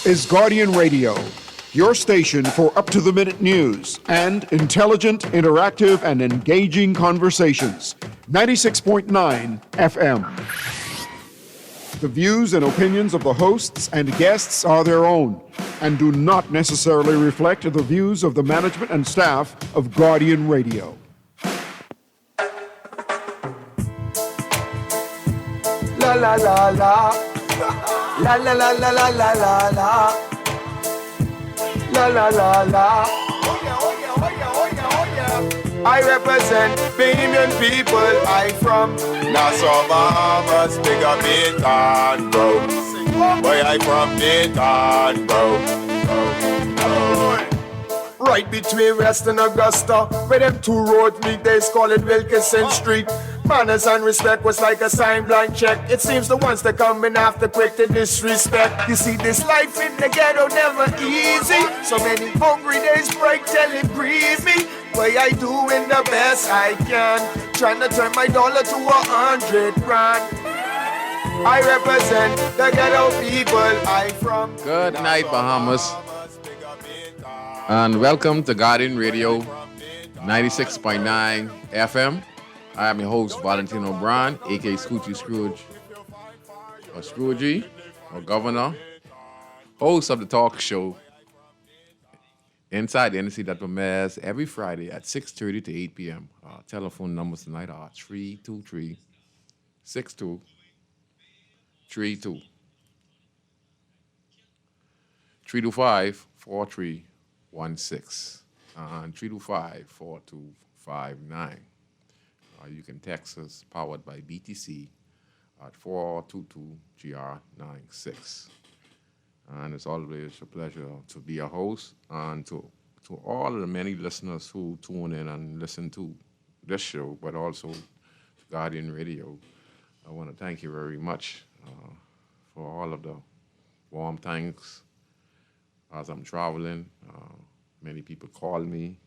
is Guardian Radio, your station for up-to-the-minute news and intelligent, interactive, and engaging conversations. 96.9 FM. The views and opinions of the hosts and guests are their own and do not necessarily reflect the views of the management and staff of Guardian Radio. La la la la. La la la la la la la la. La la la la. Oh yeah, oh yeah, oh yeah, oh yeah, oh yeah. I represent Bahamian people. I from Nassau, Bahamas, big up Baytown, bro. Where I from Baytown, bro. Right between West and Augusta, where them two roads meet, they call it Wilkinson Street. Manners and respect was like a sign blank check. It seems the ones that coming after quick to disrespect. You see, this life in the ghetto never easy. So many hungry days break till it breathe me. Way I doing the best I can, trying to turn my dollar to 100 grand. I represent the ghetto people I from. Good night, Bahamas. And welcome to Guardian Radio 96.9 FM. I am your host, Valentino, a.k.a. Scrooge, or Scroogey, or Governor, host of the talk show Inside the NC that premieres every Friday at 6:30 to 8 p.m. Our telephone numbers tonight are 323-6232, 325-4316, and 325-4259. You can text us, powered by BTC, at 422-GR96. And it's always a pleasure to be a host, and to all of the many listeners who tune in and listen to this show, but also to Guardian Radio. I want to thank you very much for all of the warm thanks as I'm traveling. Many people call me.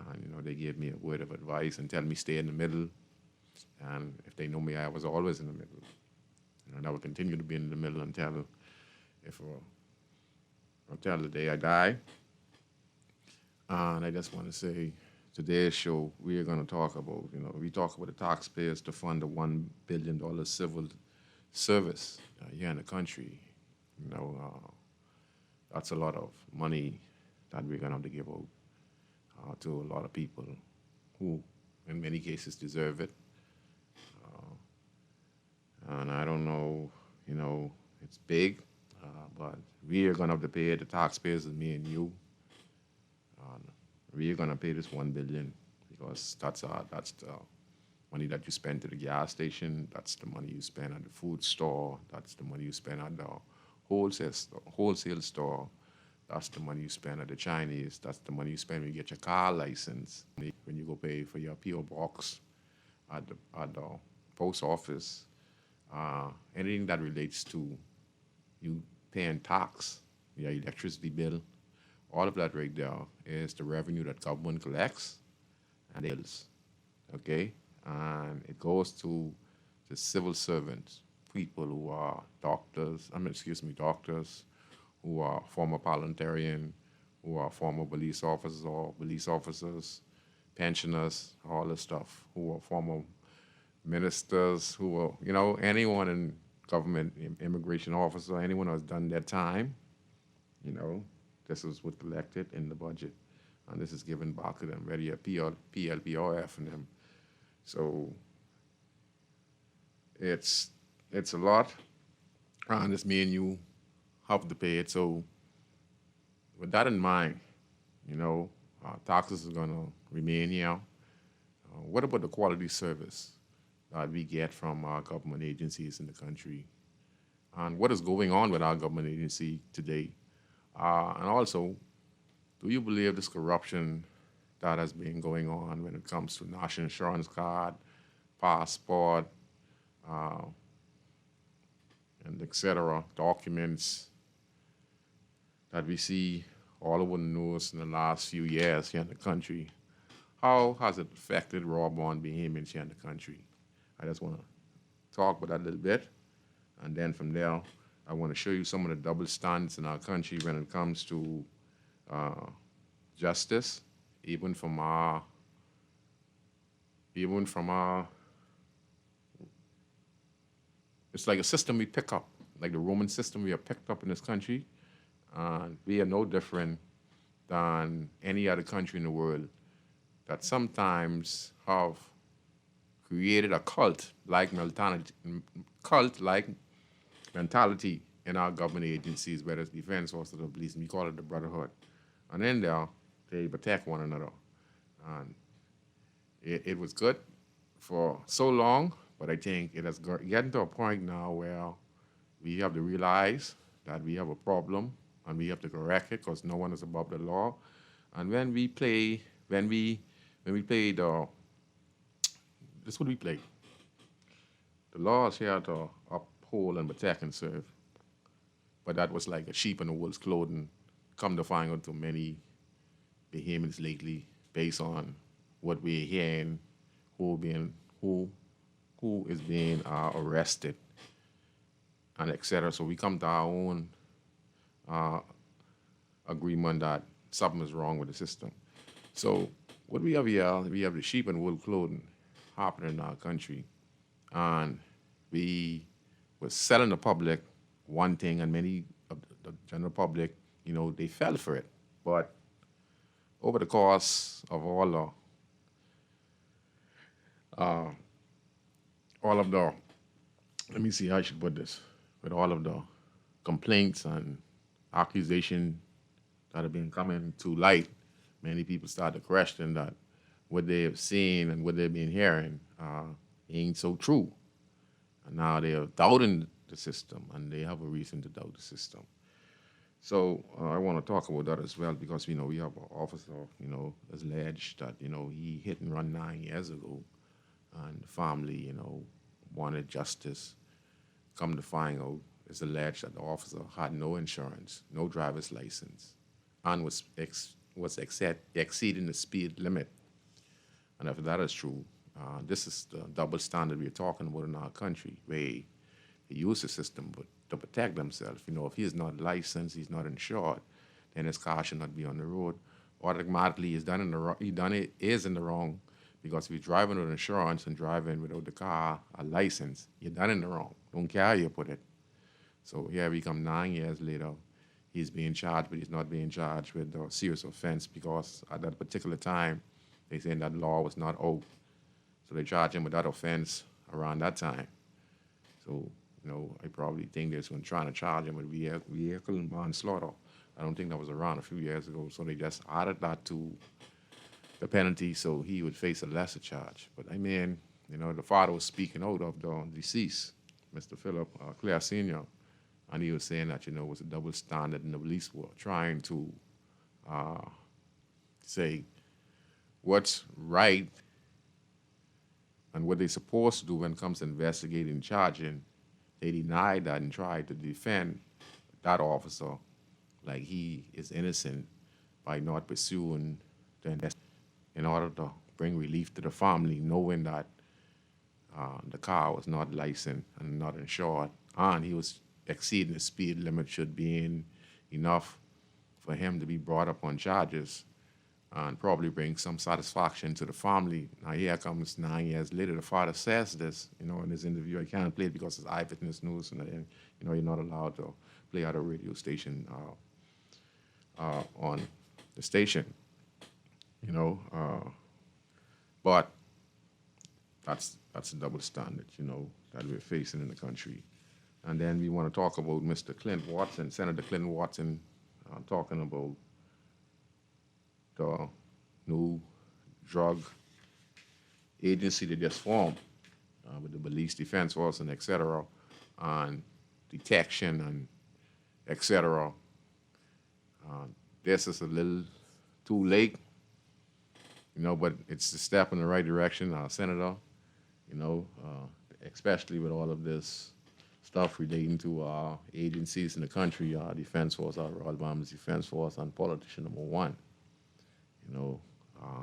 And, they gave me a word of advice and tell me stay in the middle. And if they know me, I was always in the middle. And I will continue to be in the middle until the day I die. And I just want to say, today's show, we are going to talk about, we talk about the taxpayers to fund the $1 billion civil service here in the country. That's a lot of money that we're going to have to give out to a lot of people who, in many cases, deserve it. And I don't know, it's big, but we are going to have to pay it. The taxpayers, me and you. We are going to pay this $1 billion because that's the money that you spend at the gas station. That's the money you spend at the food store. That's the money you spend at the wholesale store. That's the money you spend at the Chinese. That's the money you spend when you get your car license. When you go pay for your P.O. box at the post office. Anything that relates to you paying tax, your electricity bill, all of that right there is the revenue that government collects and bills. Okay? And it goes to the civil servants, people who are doctors, who are former parliamentarian, who are former police officers or police officers, pensioners, all this stuff, who are former ministers, who are, anyone in government, immigration officer, anyone who has done their time, this is what's collected in the budget. And this is given back to them, whether you're PLPRF and them. So it's a lot, and it's me and you have to pay it. So with that in mind, taxes are going to remain here. What about the quality service that we get from our government agencies in the country? And what is going on with our government agency today? And also, do you believe this corruption that has been going on when it comes to national insurance card, passport, and et cetera, documents that we see all over the news in the last few years here in the country? How has it affected raw-born Bahamians here in the country? I just want to talk about that a little bit, and then from there, I want to show you some of the double standards in our country when it comes to uh, justice, even from our, even from our, it's like a system we pick up, like the Roman system we have picked up in this country. We are no different than any other country in the world that sometimes have created a cult-like mentality in our government agencies, whether it's defense forces or police, and we call it the brotherhood. And in there, they protect one another. And it was good for so long, but I think it has gotten to a point now where we have to realize that we have a problem and we have to correct it because no one is above the law. And when we play this is what we play. The law is here to uphold and protect and serve. But that was like a sheep in the wolf's clothing. Come to find out, to many behemoths lately, based on what we're hearing, who is being arrested, and etc. So we come to our own agreement that something is wrong with the system. So what we have here, we have the sheep and wool clothing happening in our country, and we were selling the public one thing, and many of the general public, they fell for it. But over the course of all of the, let me see how I should put this, with all of the complaints and accusations that have been coming to light, many people start to question that what they have seen and what they've been hearing ain't so true. And now they are doubting the system, and they have a reason to doubt the system. So I want to talk about that as well, because we have an officer, is alleged that he hit and run 9 years ago, and the family wanted justice. Come to find out, it's alleged that the officer had no insurance, no driver's license, and was exceeding the speed limit. And if that is true, this is the double standard we're talking about in our country, where they use the system to protect themselves. If he is not licensed, he's not insured, then his car should not be on the road. Automatically, he is in the wrong, because if you're driving with insurance and driving without the car, a license, you're done in the wrong. Don't care how you put it. So here we come 9 years later. He's being charged, but he's not being charged with a serious offense, because at that particular time, they saying that law was not out. So they charged him with that offense around that time. So, I probably think they're trying to charge him with vehicle manslaughter. I don't think that was around a few years ago. So they just added that to the penalty so he would face a lesser charge. But the father was speaking out of the deceased, Mr. Philip Clare Sr., and he was saying that, it was a double standard, and the police were trying to say what's right and what they're supposed to do when it comes to investigating and charging. They denied that and tried to defend that officer like he is innocent by not pursuing the investigation in order to bring relief to the family, knowing that the car was not licensed and not insured, and he was exceeding the speed limit, should be enough for him to be brought up on charges and probably bring some satisfaction to the family. Now here comes 9 years later, the father says this, in this interview. I can't play it because it's eyewitness news, and you're not allowed to play at a radio station on the station, but that's a double standard, that we're facing in the country. And then we want to talk about Mr. Clint Watson, Senator Clint Watson, talking about the new drug agency that just formed with the police, defense force, and et cetera, and detection and et cetera. This is a little too late, but it's a step in the right direction, Senator, especially with all of this stuff relating to our agencies in the country, our defense force, our Royal Army's defense force, and politician number one.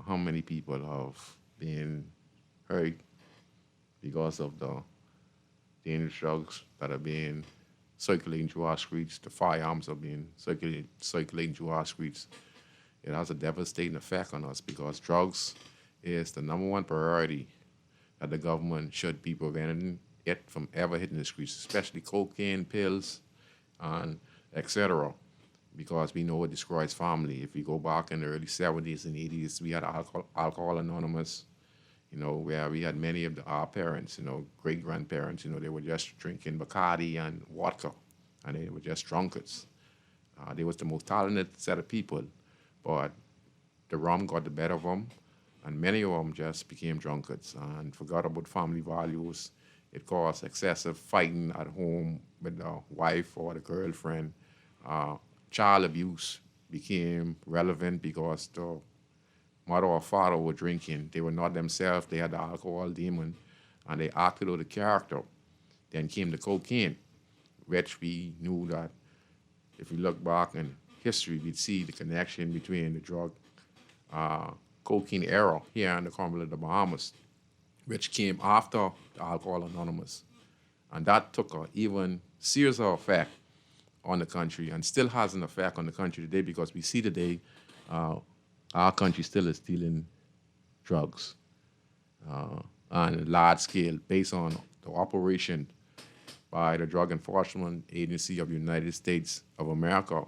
How many people have been hurt because of the dangerous drugs that are being circulating through our streets. The firearms are being circulating through our streets. It has a devastating effect on us because drugs is the number one priority that the government should be preventing it from ever hitting the streets, especially cocaine, pills, and etc. Because we know it destroys family. If we go back in the early 70s and 80s, we had Alcohol Anonymous, where we had many of our parents, great-grandparents, they were just drinking Bacardi and vodka, and they were just drunkards. They was the most talented set of people, but the rum got the better of them, and many of them just became drunkards and forgot about family values. It caused excessive fighting at home with the wife or the girlfriend. Child abuse became relevant because the mother or father were drinking. They were not themselves. They had the alcohol demon, and they acted out of character. Then came the cocaine, which we knew that if we look back in history, we'd see the connection between the drug cocaine era here in the Commonwealth of the Bahamas, which came after the Alcohol Anonymous. And that took an even serious effect on the country and still has an effect on the country today because we see today our country still is stealing drugs on a large scale based on the operation by the Drug Enforcement Agency of the United States of America.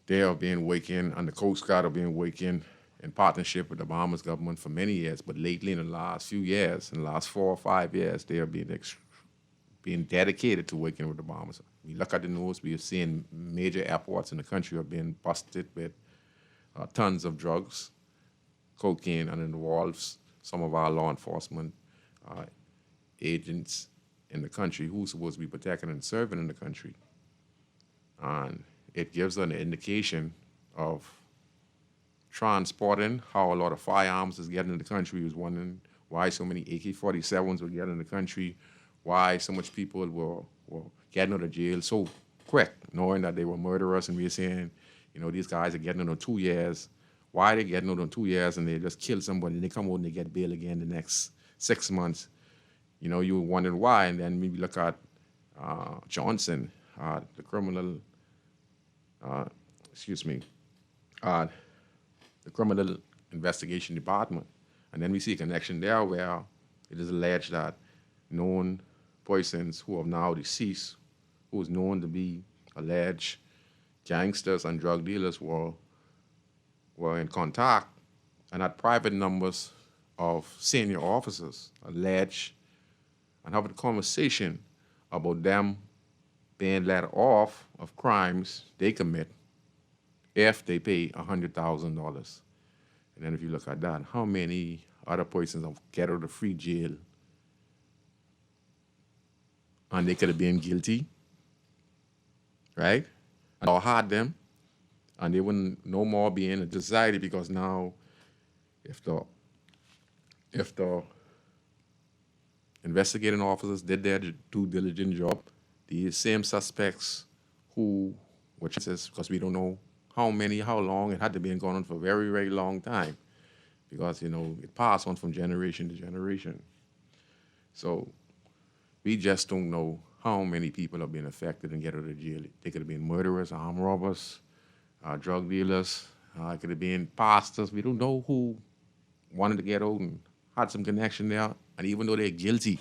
They are being working, and the Coast Guard are being working in partnership with the Bahamas government for many years, but lately in the last few years, in the last 4 or 5 years, they are being dedicated to working with the Bahamas. We look at the news, we are seeing major airports in the country are being busted with tons of drugs, cocaine, and it involves some of our law enforcement agents in the country who's supposed to be protecting and serving in the country. And it gives an indication of transporting how a lot of firearms is getting in the country. He was wondering why so many AK-47s were getting in the country, why so much people were getting out of jail so quick, knowing that they were murderers, and we were saying, these guys are getting out on 2 years. Why are they getting out on 2 years and they just kill somebody and they come out and they get bail again the next 6 months? You were wondering why, and then maybe look at Johnson, the criminal, the Criminal Investigation Department. And then we see a connection there where it is alleged that known persons who are now deceased, who is known to be alleged gangsters and drug dealers were in contact and had private numbers of senior officers alleged and having a conversation about them being let off of crimes they commit if they pay $100,000. And then if you look at that, how many other persons have get out of free jail and they could have been guilty, right? And or had them, and they wouldn't no more be in a society because now if the investigating officers did their due diligent job, the same suspects who were chances, because we don't know how long, it had to be going on for a very, very long time because, it passed on from generation to generation. So we just don't know how many people have been affected and get out of jail. They could have been murderers, armed robbers, drug dealers. It could have been pastors. We don't know who wanted to get out and had some connection there. And even though they're guilty,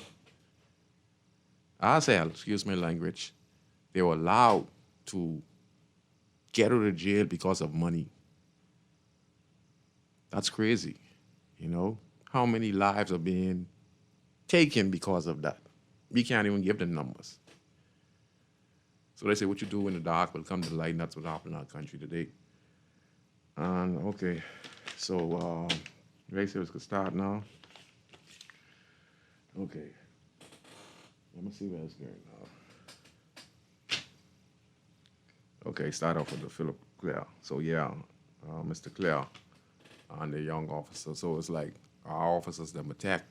excuse my language, they were allowed to get out of jail because of money. That's crazy, How many lives are being taken because of that? We can't even give the numbers. So they say what you do in the dark will come to light, and that's what's happening in our country today. And okay, so they say we could start now. Okay, let me see where it's going now. Okay, start off with the Philip Clare. So Mr. Clare and the young officer. So it's like our officers that attack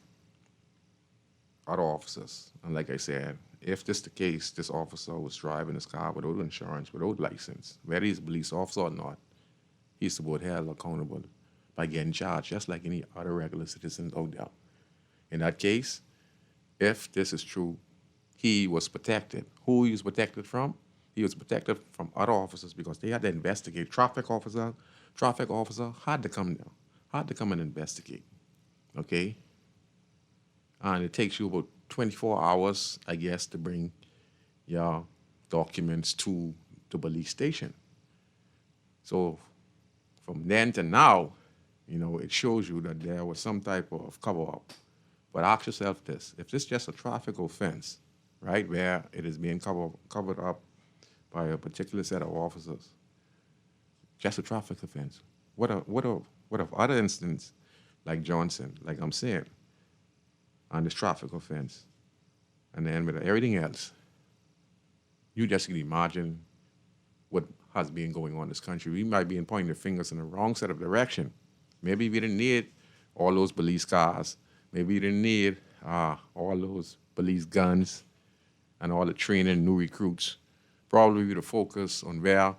other officers. And like I said, if this the case, this officer was driving his car without insurance, without license, whether he's a police officer or not, he's to be held accountable by getting charged, just like any other regular citizens out there. In that case, if this is true, he was protected. Who he was protected from? He was protected from other officers because they had to investigate. Traffic officer had to come down, had to come and investigate. Okay? And it takes you about 24 hours, I guess, to bring your documents to the police station. So from then to now, it shows you that there was some type of cover-up. But ask yourself this: if this is just a traffic offense, right, where it is being covered up by a particular set of officers, just a traffic offense. What of other instances like Johnson, like I'm saying, on this traffic offense, and then with everything else? You just can imagine what has been going on in this country. We might be pointing the fingers in the wrong set of direction. Maybe we didn't need all those police cars. Maybe we didn't need all those police guns and all the training, new recruits. Probably we would focus on where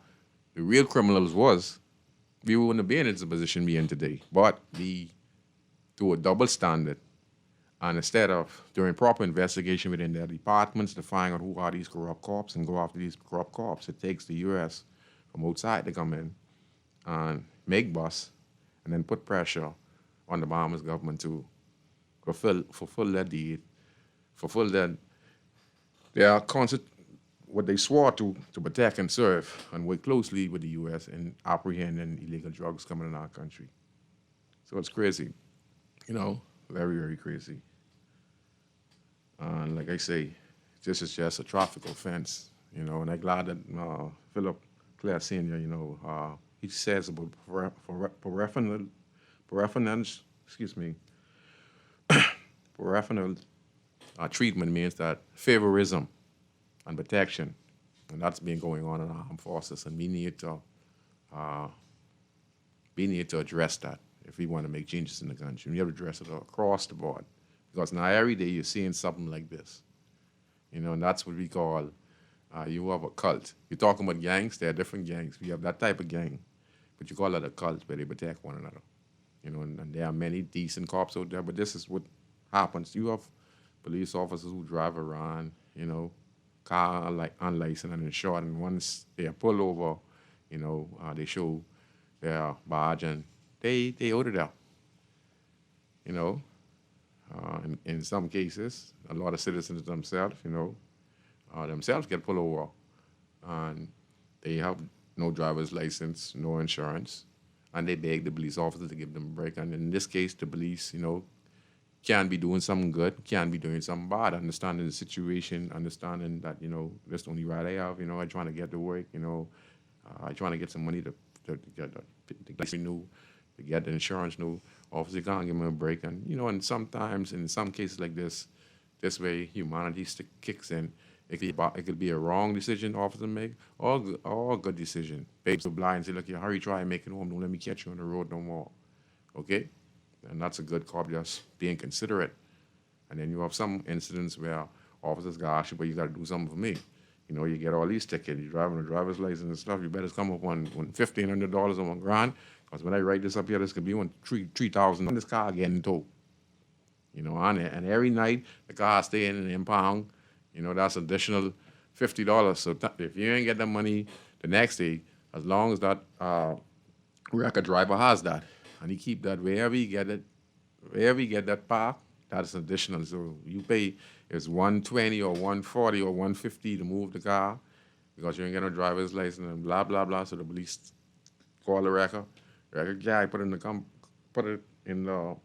the real criminals was. We wouldn't have been in the position we're in today. But we do a double standard. And instead of doing proper investigation within their departments to find out who are these corrupt cops and go after these corrupt cops, it takes the U.S. from outside to come in and make bust and then put pressure on the Bahamas government to fulfill their deed, fulfill their what they swore to protect and serve, and work closely with the U.S. in apprehending illegal drugs coming in our country. So it's crazy, very, very crazy. And like I say, this is just a traffic offense, and I'm glad that Philip Clare Sr., he says about peripheral treatment means that favorism and protection, and that's been going on in our armed forces, and we need to address that if we want to make changes in the country. We have to address it across the board, because now every day you're seeing something like this, and that's what we call you have a cult. You're talking about gangs. There are different gangs. We have that type of gang, but you call it a cult where they protect one another. And there are many decent cops out there, but this is what happens. You have police officers who drive around, car like unlicensed and insured, and once they are pulled over, they show their badge and they out of there. In some cases, a lot of citizens themselves, themselves get pulled over, and they have no driver's license, no insurance, and they beg the police officer to give them a break. And in this case, the police, can be doing something good, can be doing something bad, understanding the situation, understanding that, that's the only right I have, I'm trying to get to work, I'm trying to get some money to get the police renewed, to get the insurance new. Officer can't give them a break. And, and sometimes, in some cases like this way, humanity kicks in. It could be a wrong decision the officer make, or a good decision. Babes are blind and say, look, you hurry, try and make it home. Don't let me catch you on the road no more. Okay? And that's a good cop just being considerate. And then you have some incidents where officers go, ask you, but you got to do something for me. You get all these tickets, you're driving a driver's license and stuff, you better come up on $1,500 or $1,000, because when I write this up here, this could be on $3,000 on this car getting towed. And every night, the car staying in the impound, that's additional $50. So if you ain't get the money the next day, as long as that record driver has that, and he keep that wherever he get that park, that's additional. So you pay is $120 or $140 or $150 to move the car, because you ain't got no driver's license and blah blah blah. So the police call the record guy, put it in the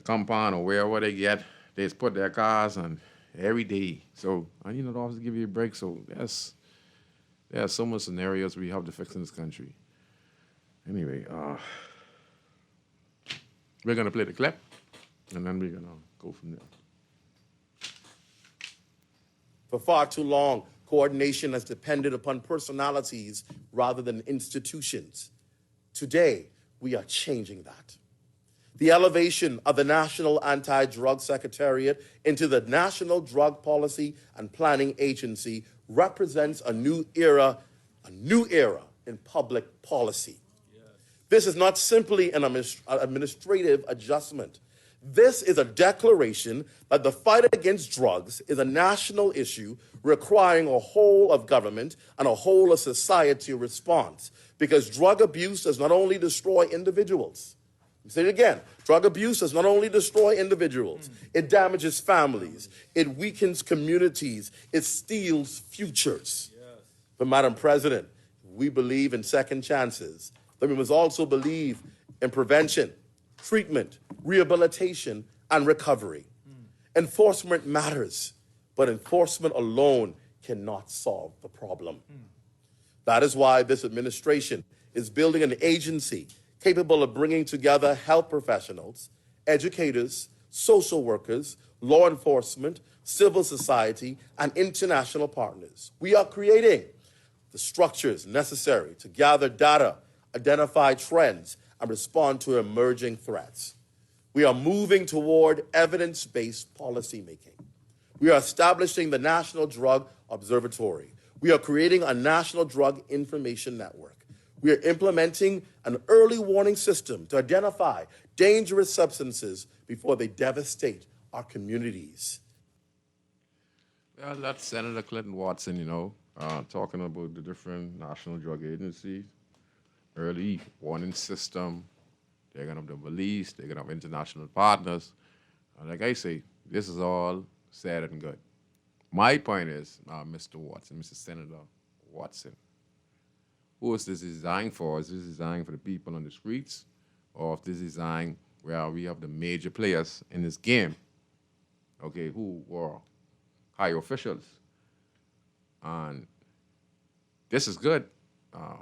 compound or wherever they get. They just put their cars on every day. So and the officers give you a break. So there are so many scenarios we have to fix in this country. Anyway, we're gonna play the clip, and then we're gonna go from there. For far too long, coordination has depended upon personalities rather than institutions. Today, we are changing that. The elevation of the National Anti-Drug Secretariat into the National Drug Policy and Planning Agency represents a new era in public policy. Yes. This is not simply an administrative adjustment. This is a declaration that the fight against drugs is a national issue requiring a whole of government and a whole of society response, because drug abuse does not only destroy individuals. I'll say it again. Drug abuse does not only destroy individuals, it damages families, it weakens communities, it steals futures. Yes. But Madam President, we believe in second chances, but we must also believe in prevention, treatment, rehabilitation, and recovery. Enforcement matters, but enforcement alone cannot solve the problem. That is why this administration is building an agency capable of bringing together health professionals, educators, social workers, law enforcement, civil society, and international partners. We are creating the structures necessary to gather data, identify trends, and respond to emerging threats. We are moving toward evidence-based policymaking. We are establishing the National Drug Observatory. We are creating a National Drug Information Network. We are implementing an early warning system to identify dangerous substances before they devastate our communities. Well, that's Senator Clinton Watson, talking about the different national drug agencies, early warning system. They're going to have the police, they're going to have international partners. Like I say, this is all sad and good. My point is, Mr. Watson, Mr. Senator Watson, who is this designed for? Is this designed for the people on the streets? Or if this is designed where we have the major players in this game, okay, who were high officials? And this is good.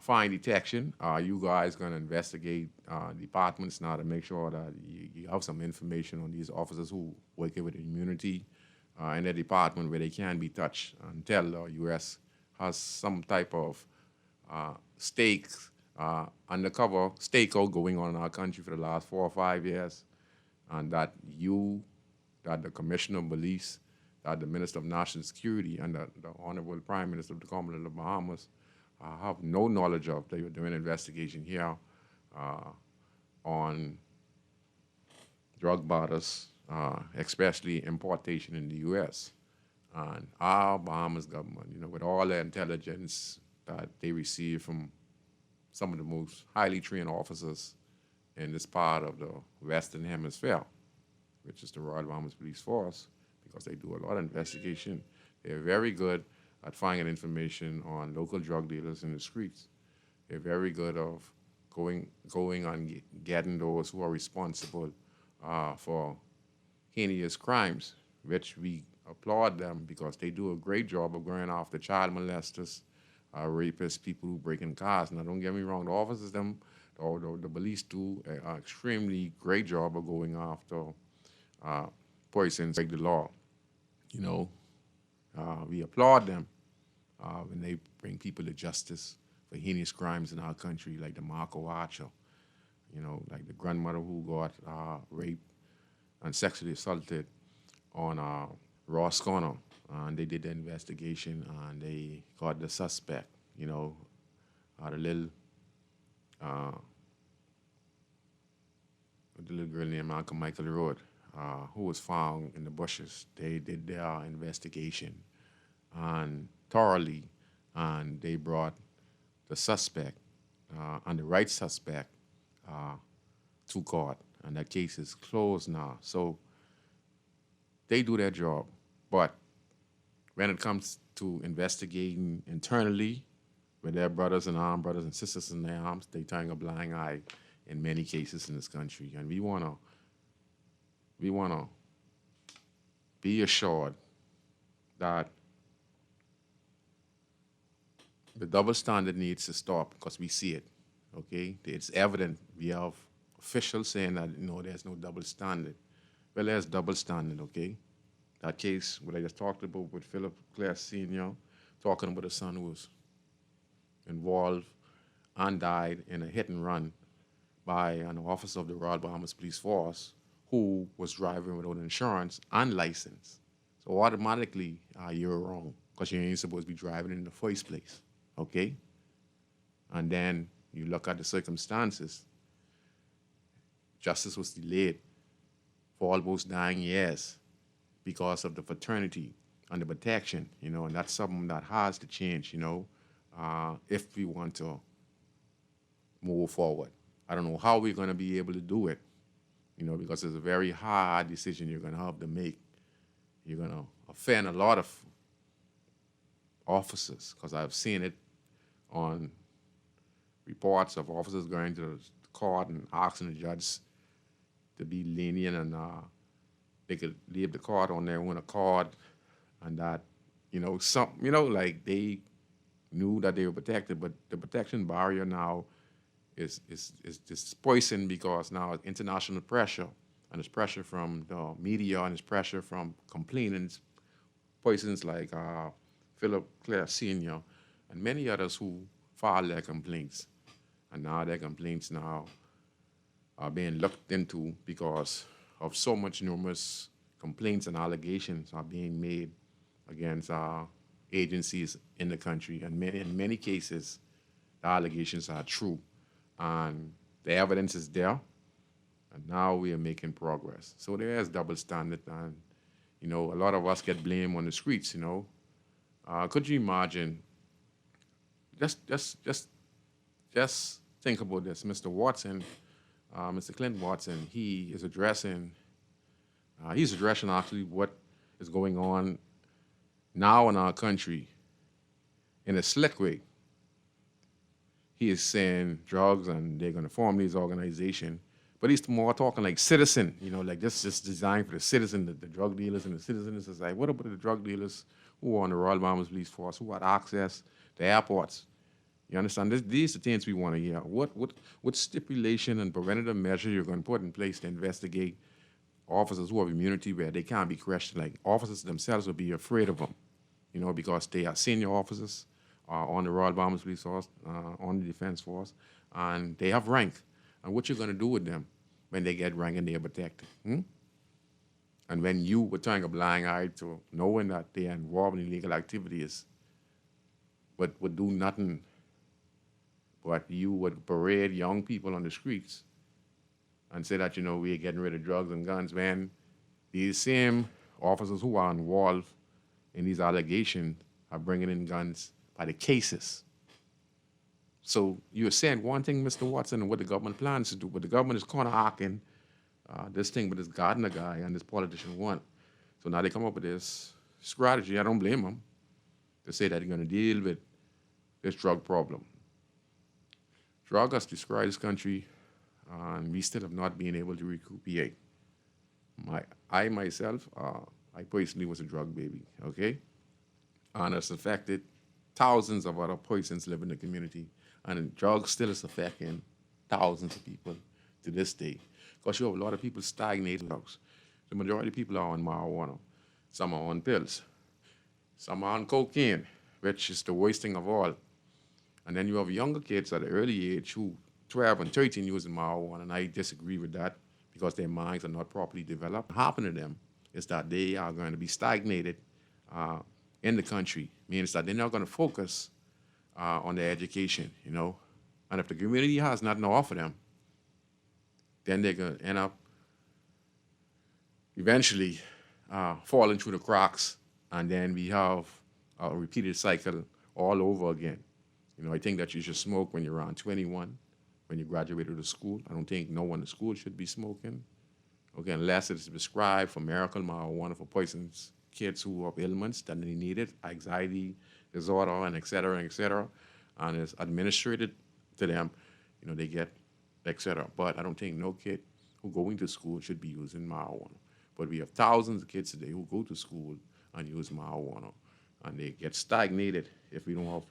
Fine detection. You guys going to investigate departments now to make sure that you have some information on these officers who work with immunity in their department where they can be touched until the U.S. has some type of undercover stakeout going on in our country for the last 4 or 5 years, and that the Commissioner of Police, that the Minister of National Security, and the Honorable Prime Minister of the Commonwealth of the Bahamas have no knowledge of. They were doing an investigation here on drug barters, especially importation in the U.S. And our Bahamas government, with all the intelligence that they receive from some of the most highly trained officers in this part of the Western Hemisphere, which is the Royal Bahamas Police Force, because they do a lot of investigation. They're very good at finding information on local drug dealers in the streets. They're very good of going on getting those who are responsible for heinous crimes, which we applaud them because they do a great job of going after child molesters, rapists, people who break in cars. Now, don't get me wrong, the officers, or the police do an extremely great job of going after persons break the law. We applaud them when they bring people to justice for heinous crimes in our country, like the Marco Archer, like the grandmother who got raped and sexually assaulted on Ross Corner. And they did the investigation and they got the suspect, the little girl named Michael Road, who was found in the bushes. They did their investigation and thoroughly, and they brought the suspect and the right suspect to court, and that case is closed now. So they do their job, but when it comes to investigating internally with their brothers and brothers and sisters in their arms, they turn a blind eye in many cases in this country. And we wanna be assured that the double standard needs to stop, because we see it, okay? It's evident. We have officials saying that, there's no double standard. Well, there's double standard, okay? That case, what I just talked about with Philip Clare Sr., talking about a son who was involved and died in a hit and run by an officer of the Royal Bahamas Police Force who was driving without insurance and license. So automatically, you're wrong, because you ain't supposed to be driving in the first place, okay? And then you look at the circumstances. Justice was delayed almost 9 years because of the fraternity and the protection, and that's something that has to change, if we want to move forward. I don't know how we're going to be able to do it, because it's a very hard decision you're going to have to make. You're going to offend a lot of officers, because I've seen it on reports of officers going to the court and asking the judge to be lenient, and they could leave the court on their own accord, and that, like they knew that they were protected, but the protection barrier now is just poison, because now it's international pressure, and it's pressure from the media, and it's pressure from complainants, poisons like Philip Clare Sr. and many others who filed their complaints. And now their complaints now are being looked into because of so much numerous complaints and allegations are being made against agencies in the country. And in many cases, the allegations are true. And the evidence is there. And now we are making progress. So there is double standard. And, a lot of us get blamed on the streets, Could you imagine, just think about this. Mr. Watson, Mr. Clint Watson, he's addressing actually what is going on now in our country in a slick way. He is saying drugs and they're going to form these organizations, but he's more talking like citizen, like this is designed for the citizen, the drug dealers and the citizens. It's like, what about the drug dealers who are on the Royal Bahamas Police Force, who had access to airports? You understand? These are the things we want to hear. What stipulation and preventative measure you're going to put in place to investigate officers who have immunity where they can't be questioned? Like, officers themselves will be afraid of them, because they are senior officers on the Royal Bahamas Police Force, on the Defense Force, and they have rank. And what you're going to do with them when they get rank and they are protected? And when you were turning a blind eye to knowing that they are involved in illegal activities, but would do nothing, but you would parade young people on the streets and say that, we're getting rid of drugs and guns, when these same officers who are involved in these allegations are bringing in guns by the cases. So you're saying one thing, Mr. Watson, and what the government plans to do, but the government is kind of hawking this thing with this Gardner guy and this politician want. So now they come up with this strategy. I don't blame them, to say that they're going to deal with this drug problem. Drug has destroyed this country, and we still have not been able to recuperate. I myself, I personally was a drug baby, okay? And it's affected thousands of other persons living in the community, and drugs still is affecting thousands of people to this day. Because you have a lot of people stagnated drugs. The majority of people are on marijuana. Some are on pills. Some are on cocaine, which is the worst thing of all. And then you have younger kids at an early age who 12 and 13 using marijuana, and I disagree with that because their minds are not properly developed. What happened to them is that they are going to be stagnated in the country, means that they're not going to focus on their education, And if the community has nothing to offer them, then they're going to end up eventually falling through the cracks, and then we have a repeated cycle all over again. I think that you should smoke when you're around 21, when you graduate out of school. I don't think no one in school should be smoking, okay, unless it's prescribed for miracle marijuana for persons, kids who have ailments that they need it, anxiety disorder, and et cetera, and it's administered to them, they get, et cetera. But I don't think no kid who going to school should be using marijuana. But we have thousands of kids today who go to school and use marijuana, and they get stagnated if we don't have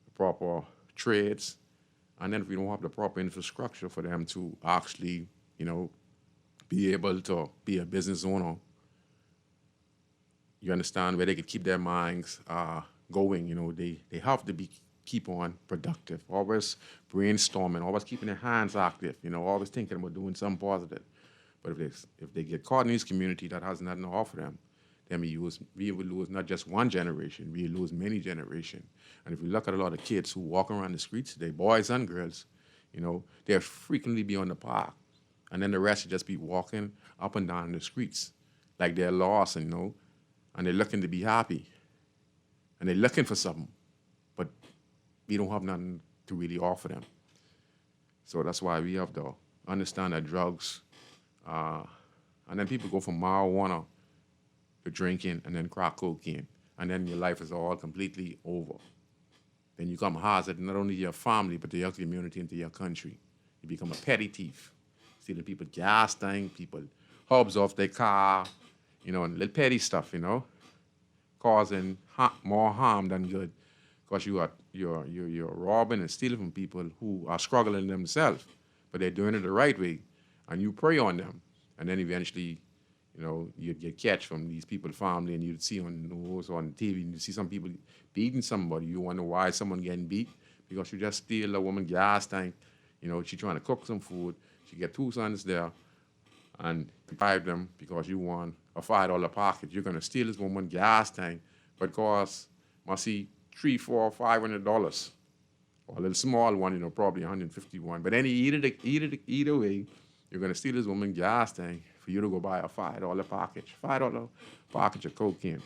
the proper trades, and then if we don't have the proper infrastructure for them to actually, be able to be a business owner. You understand, where they could keep their minds going. They have to keep on productive, always brainstorming, always keeping their hands active. Always thinking about doing something positive. But if they get caught in this community that has nothing to offer them, then we will lose not just one generation, we lose many generations. And if we look at a lot of kids who walk around the streets today, boys and girls, they'll frequently be on the park, and then the rest would just be walking up and down the streets like they're lost, and and they're looking to be happy, and they're looking for something, but we don't have nothing to really offer them. So that's why we have to understand that drugs, and then people go from marijuana to drinking and then crack cocaine, and then your life is all completely over. Then you become hazard not only to your family, but to your community and to your country. You become a petty thief, stealing people gas tank, people hubs off their car, and little petty stuff, causing more harm than good, because you're robbing and stealing from people who are struggling themselves, but they're doing it the right way, and you prey on them, and then eventually, you'd get catch from these people's family, and you'd see on the news or on TV, and you see some people beating somebody. You wonder why someone getting beat, because you just steal a woman gas tank. She trying to cook some food. She get 2 sons there, and you bribe them because you want a $5 pocket. You're gonna steal this woman gas tank, but cost must see $300, $400, $500, or a little small one, probably 151. But any either way, you're gonna steal this woman gas tank for you to go buy a $5 package, $5 package of cocaine.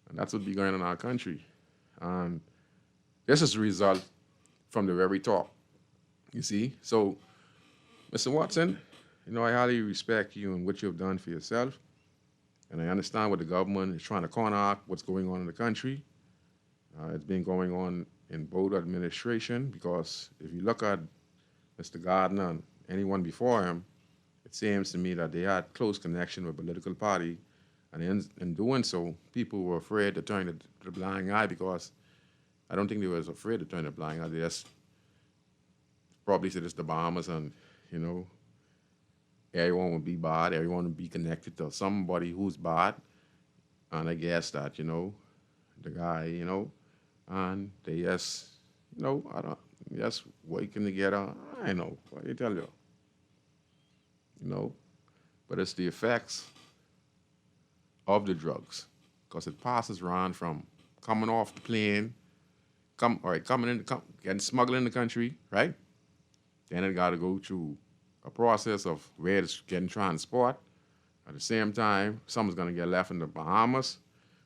And that's what be going on in our country. And this is the result from the very top, you see? So, Mr. Watson, I highly respect you and what you have done for yourself. And I understand what the government is trying to counteract what's going on in the country. It's been going on in both administration, because if you look at Mr. Gardner and anyone before him, it seems to me that they had close connection with political party, and in doing so, people were afraid to turn the blind eye, because I don't think they was afraid to turn the blind eye. They just probably said it's the Bahamas, and everyone would be bad, everyone would be connected to somebody who's bad, and I guess that the guy, and they just I don't just working together. I know what I tell you. But it's the effects of the drugs, because it passes around from coming off the plane, getting smuggled in the country, right? Then it got to go through a process of where it's getting transport. At the same time, someone's going to get left in the Bahamas.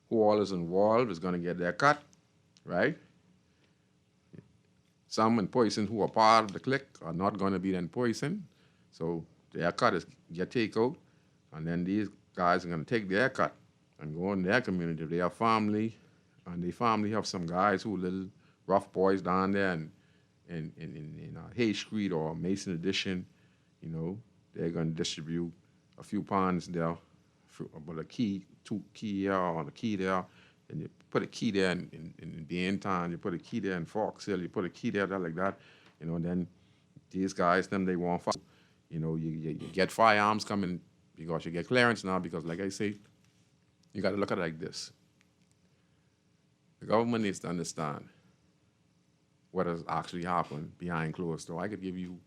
Who all is involved is going to get their cut, right? Some in poison who are part of the clique are not going to be then poisoned. So their cut is get takeout, and then these guys are going to take their cut and go in their community. They have family, and they family have some guys who are little rough boys down there in Hay Street or Mason Addition. They're going to distribute a few pounds there, but a key, 2 key here or the key there, and you put a key there in Baintown, you put a key there in Fox Hill, you put a key there like that, and then these guys, them they want fire. You get firearms coming because you get clearance now, because like I say, you got to look at it like this. The government needs to understand what has actually happened behind closed doors. I could give you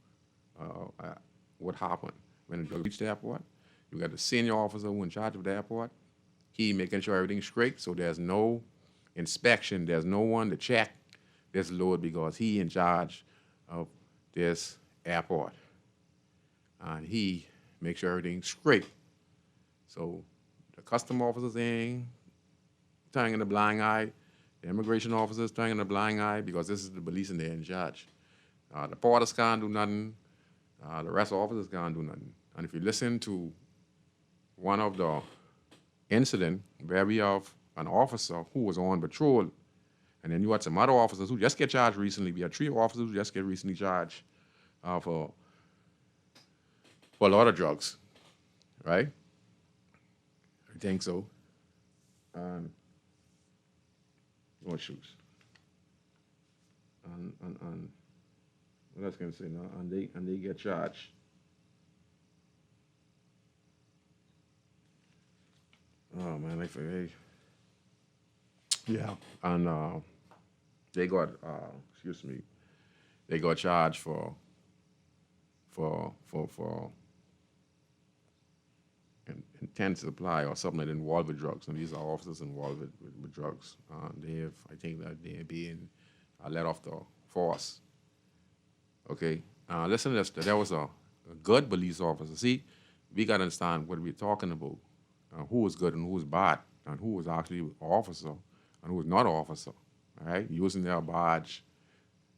what happened when it reached the airport. You got the senior officer who in charge of the airport. He making sure everything's straight, so there's no inspection, there's no one to check this load, because he in charge of this airport. And he makes sure everything's straight. So the custom officers ain't turning a blind eye. The immigration officers turning a blind eye, because this is the police and they're in charge. The porters can't do nothing. The rest of the officers can't do nothing. And if you listen to one of the incident where we have an officer who was on patrol, and then you had some other officers who just get charged recently. We had 3 officers who just get recently charged for a lot of drugs, right? I think so. What shoes? And what else can I say now? And they get charged. Oh man, I forget. Yeah, and they got they got charged for intent supply or something that involved with drugs, and these are officers involved with drugs. I think that they're being let off the force. Okay, listen to this. There was a a good police officer. See, we got to understand what we're talking about, who is good and who is bad, and who is actually an officer and who is not an officer, all right? Using their badge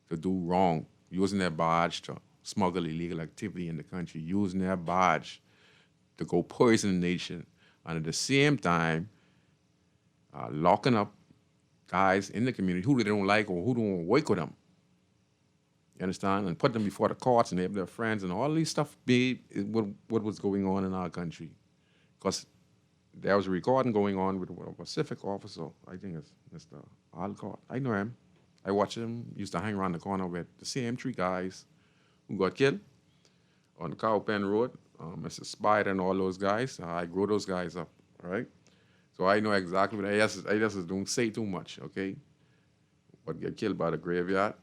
to do wrong, using their badge to smuggle illegal activity in the country, using their badge to go poison the nation, and at the same time, locking up guys in the community who they don't like or who don't work with them. You understand? And put them before the courts and they have their friends and all these stuff be what was going on in our country. Because there was a recording going on with a Pacific officer, I think it's Mr. Alcott. I know him. I watch him, used to hang around the corner with the same three guys who got killed on Cowpen Road, Mr. Spider and all those guys. I grew those guys up, all right? So I know exactly what I just don't say too much, okay? But get killed by the graveyard.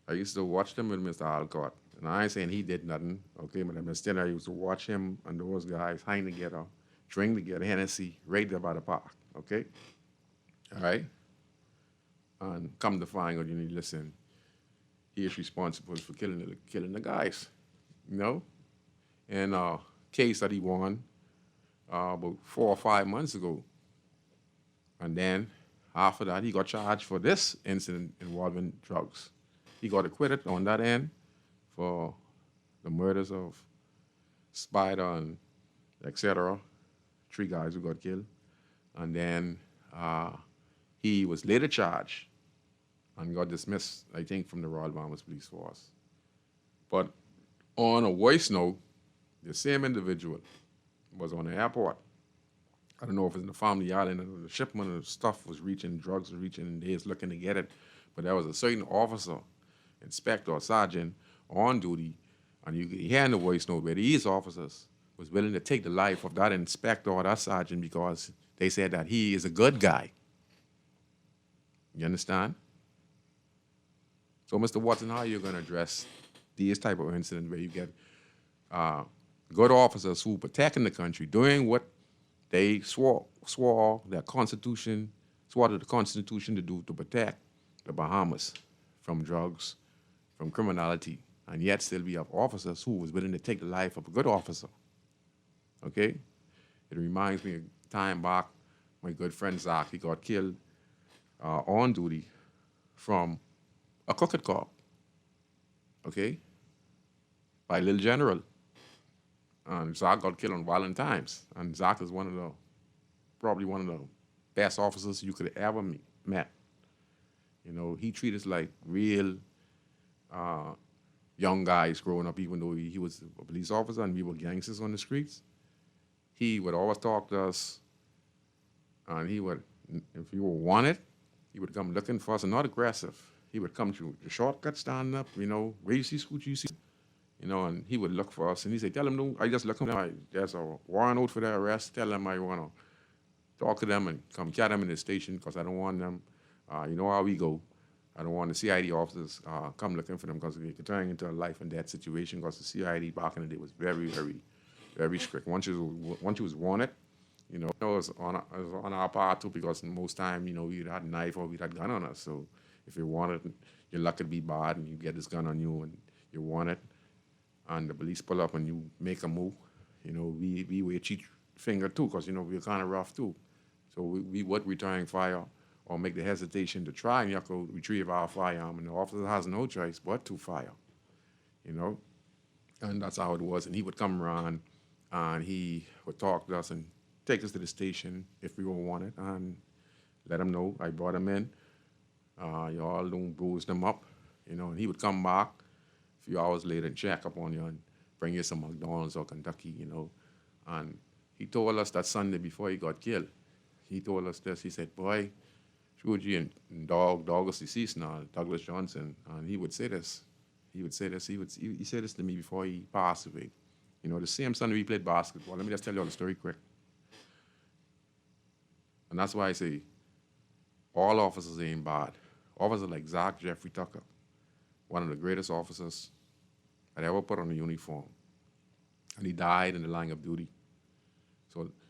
I used to watch them with Mr. Alcott. And I ain't saying he did nothing, okay? But instead I used to watch him and those guys hang together, drink together, Hennessy, right there by the park, okay? All right? And come to find out, you need to listen, he is responsible for killing the guys, you know? And case that he won about 4 or 5 months ago. And then after that, he got charged for this incident involving drugs. He got acquitted on that end for the murders of Spider and etc. 3 guys who got killed. And then he was later charged and got dismissed, I think, from the Royal Bahamas Police Force. But on a worse note, the same individual was on the airport. I don't know if it's in the Family Island and the shipment of stuff was reaching, drugs was reaching, and they was looking to get it. But there was a certain officer, inspector or sergeant on duty, and you could hear in the voice note where these officers was willing to take the life of that inspector or that sergeant because they said that he is a good guy. You understand? So, Mr. Watson, how are you going to address these type of incidents where you get good officers who protecting the country, doing what they swore to the Constitution to do to protect the Bahamas from drugs, from criminality, and yet still we have officers who was willing to take the life of a good officer, okay? It reminds me of time back, my good friend Zach, he got killed on duty from a crooked cop, okay, by Little General. And Zach got killed on Valentine's. And Zach is probably one of the best officers you could ever met. You know, he treated us like real young guys growing up, even though he was a police officer and we were gangsters on the streets. He would always talk to us, and he would, if you were wanted, he would come looking for us and not aggressive. He would come to the shortcut, stand up, you know, where you see Scrooge, you see, you know, and he would look for us, and he said, tell him, no, I just look him, there's a warrant out for their arrest, tell them I want to talk to them and come catch them in the station because I don't want them, you know how we go. I don't want the CID officers come looking for them because they could turn into a life and death situation because the CID back in the day was very, very, very strict. Once you was wanted, you know, it was on our part too because most time, you know, we had a knife or we had a gun on us. So if you wanted, your luck could be bad and you get this gun on you and you want it, and the police pull up and you make a move, you know, we wait each finger too because, you know, we're kind of rough too. So we would return fire or make the hesitation to try and you have to retrieve our firearm, and the officer has no choice but to fire, you know? And that's how it was. And he would come around and he would talk to us and take us to the station if we were wanted and let him know. I brought him in. Y'all don't bruise them up, you know, and he would come back a few hours later and check up on you and bring you some McDonald's or Kentucky, you know. And he told us that Sunday before he got killed, he told us this, he said, boy, Scrooge and Dog is deceased now, Douglas Johnson, and he would say this, he said this to me before he passed away. You know, the same Sunday we played basketball. Let me just tell you all the story quick. And that's why I say all officers ain't bad. Officers like Zach Jeffrey Tucker, one of the greatest officers that ever put on a uniform. And he died in the line of duty.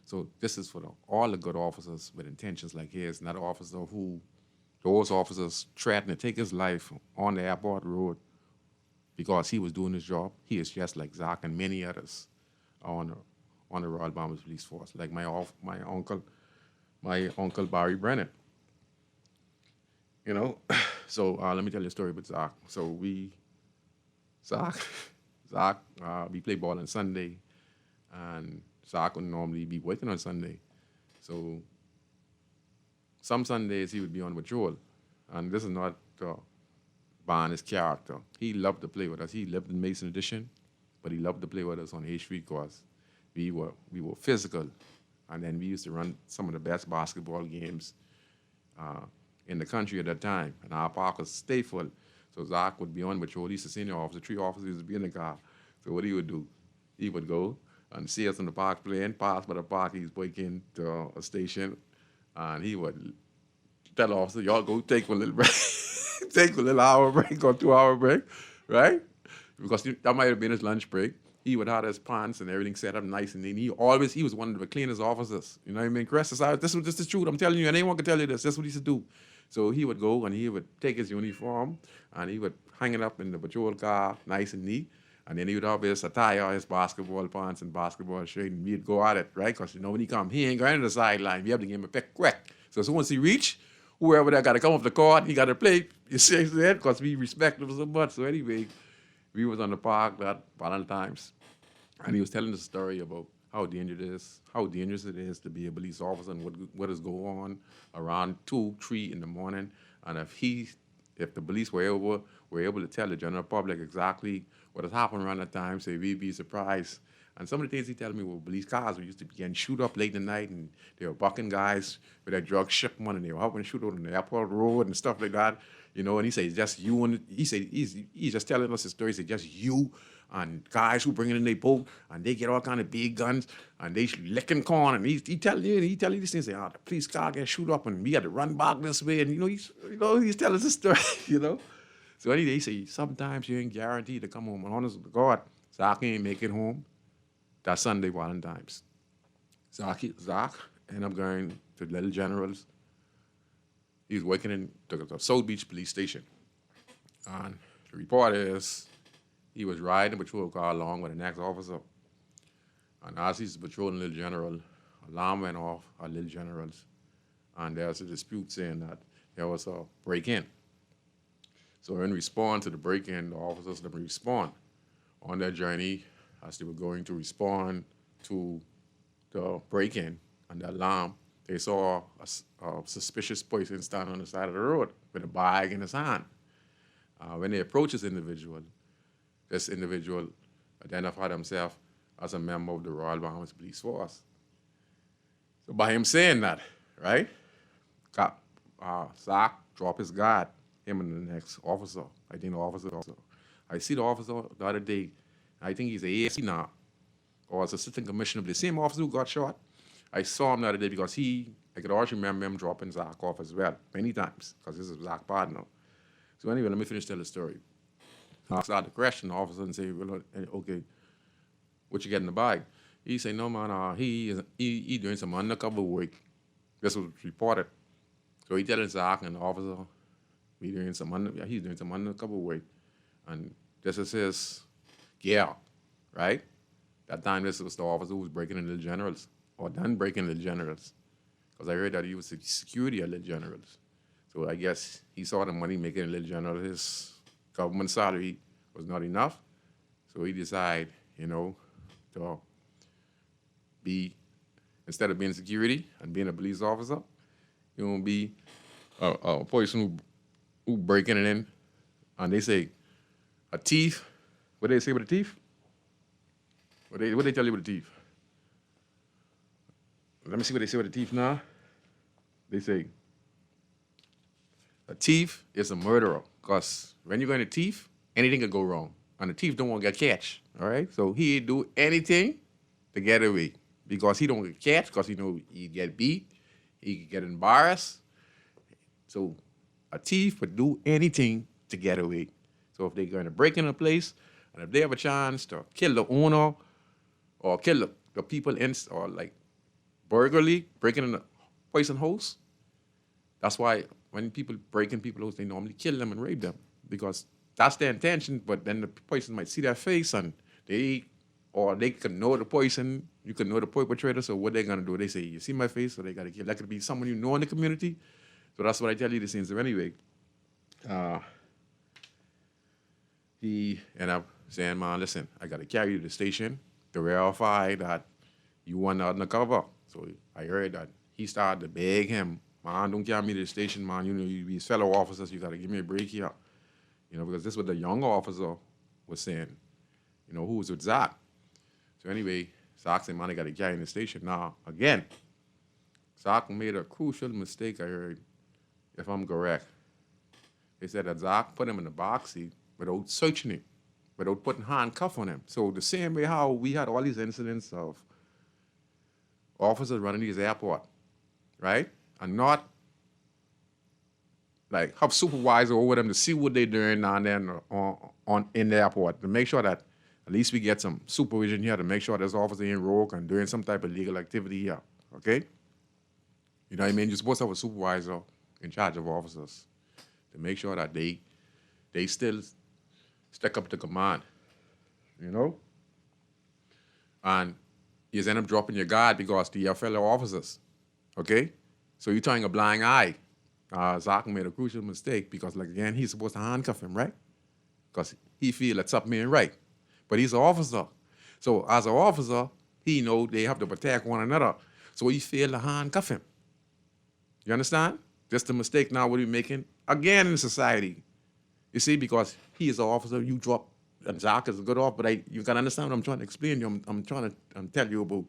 So this is for all the good officers with intentions like his, not an officer who, those officers threatened to take his life on the airport road because he was doing his job. He is just like Zach and many others on the Royal Bahamas Police Force, like my uncle Barry Brennan. You know, so let me tell you a story about Zach. So Zach, we play ball on Sunday, and Zach would normally be working on Sunday. So some Sundays he would be on patrol, and this is not Barn his character. He loved to play with us. He lived in Mason Edition, but he loved to play with us on H Street because we were physical, and then we used to run some of the best basketball games in the country at that time, and our park was stay full. So Zach would be on patrol. He's the senior officer, 3 officers would be in the car. So what he would do, he would go and see us in the park playing, pass by the park, he's breaking to a station, and he would tell the officer, y'all go take a little break, take a little hour break or 2-hour break, right? Because that might have been his lunch break. He would have his pants and everything set up nice and neat. He was one of the cleanest officers. You know what I mean, Chris? This is the truth. I'm telling you, and anyone can tell you this. That's what he used to do. So he would go and he would take his uniform and he would hang it up in the patrol car, nice and neat. And then he would have his attire, his basketball pants and basketball shirt, and we'd go at it, right? Because you know when he come, he ain't going to the sideline. We have to give him a pick quick. So as soon as he reach, whoever that got to come off the court, he got to play. You see that? Because we respect him so much. So anyway, we was on the park that Valentine's, and he was telling the story about how dangerous it is to be a police officer and what is going on around 2, 3 in the morning. And if the police were able to tell the general public exactly what has happened around that time, so we'd be surprised. And some of the things he tell me were police cars used to be getting shoot up late in the night, and they were bucking guys with their drug shipment, and they were helping shoot on the airport road and stuff like that. You know, and he said, just you, and he said, he's just telling us the story. He said, just you and guys who bring it in their boat, and they get all kind of big guns, and they licking corn, and he tell you these things. Say, the police car get shoot up, and we had to run back this way, and he's telling us the story, you know. So anyway, he say sometimes you ain't guaranteed to come home. And honest to God, Zach ain't make it home that Sunday Valentine's. Zach ended up going to Little Generals. He was working in the South Beach Police Station, and the report is, he was riding a patrol car along with the next officer. And as he's patrolling Little General, alarm went off at Little General's. And there was a dispute saying that there was a break-in. So in response to the break-in, the officers didn't respond. On their journey, as they were going to respond to the break-in and the alarm, they saw a suspicious person standing on the side of the road with a bag in his hand. When they approached this individual identified himself as a member of the Royal Bahamas Police Force. So by him saying that, right, Zach dropped his guard, him and the next officer. I think the officer also. I see the officer the other day. I think he's a ASC now, or as assistant commissioner, the same officer who got shot. I saw him the other day because I could always remember him dropping Zach off as well, many times, because this is Zach's partner. So anyway, let me finish telling the story. I started to question the officer and say, well, okay, what you get in the bag? He said, no, man, he doing some undercover work. This was reported. So he telling Zach and the officer, he's doing some undercover work. And this is his gear, right? That time this was the officer who was breaking in Little Generals, or done breaking Little Generals. Because I heard that he was security at Little Generals. So I guess he saw the money making in Little Generals. His government salary was not enough. So he decided, to be, instead of being security and being a police officer, he gonna be a person who breaking it in. And they say, a thief. What they say with a thief? What they tell you with a thief? Let me see what they say with a thief now. They say, a thief is a murderer. Because when you're going to thief, anything could go wrong. And the thief don't want to get catch, all right? So he do anything to get away. Because he don't get catch, because he know he get beat, he get embarrassed. So a thief would do anything to get away. So if they're going to break in a place, and if they have a chance to kill the owner, or kill the people in, or like burglary, breaking in a person house, that's why when people break in people's house, they normally kill them and rape them, because that's their intention, but then the person might see their face and they can know the person, you can know the perpetrator, so what they're gonna do, they say, you see my face, so they gotta kill. That could be someone you know in the community. So that's what I tell you the scenes. So anyway, he ended up saying, man, listen, I gotta carry you to the station to verify that you weren't undercover. So I heard that he started to beg him, man, don't carry me to the station, man. You know, you be fellow officers, you gotta give me a break here. You know, because this is what the young officer was saying, you know, who was with Zach. So anyway, Zach said, man, I gotta carry him to the station. Now, again, Zach made a crucial mistake, I heard, if I'm correct. They said that Zach put him in the box seat without searching him, without putting handcuff on him. So the same way how we had all these incidents of officers running these airport, right? And not like have supervisor over them to see what they're doing down there in the airport, to make sure that at least we get some supervision here, to make sure this officer ain't rogue and doing some type of legal activity here, okay? You know what I mean? You're supposed to have a supervisor in charge of officers to make sure that they still stick up to command, you know? And you end up dropping your guard because to your fellow officers, okay? So you're turning a blind eye. Zach made a crucial mistake because, like, again, he's supposed to handcuff him, right? Because he feel that something ain't right. But he's an officer. So as an officer, he know they have to protect one another. So he failed to handcuff him. You understand? Just a mistake now what we're making again in society. You see, because he is an officer, you drop, and Zach is a good officer, but you can understand what I'm trying to explain to you. I'm trying to tell you about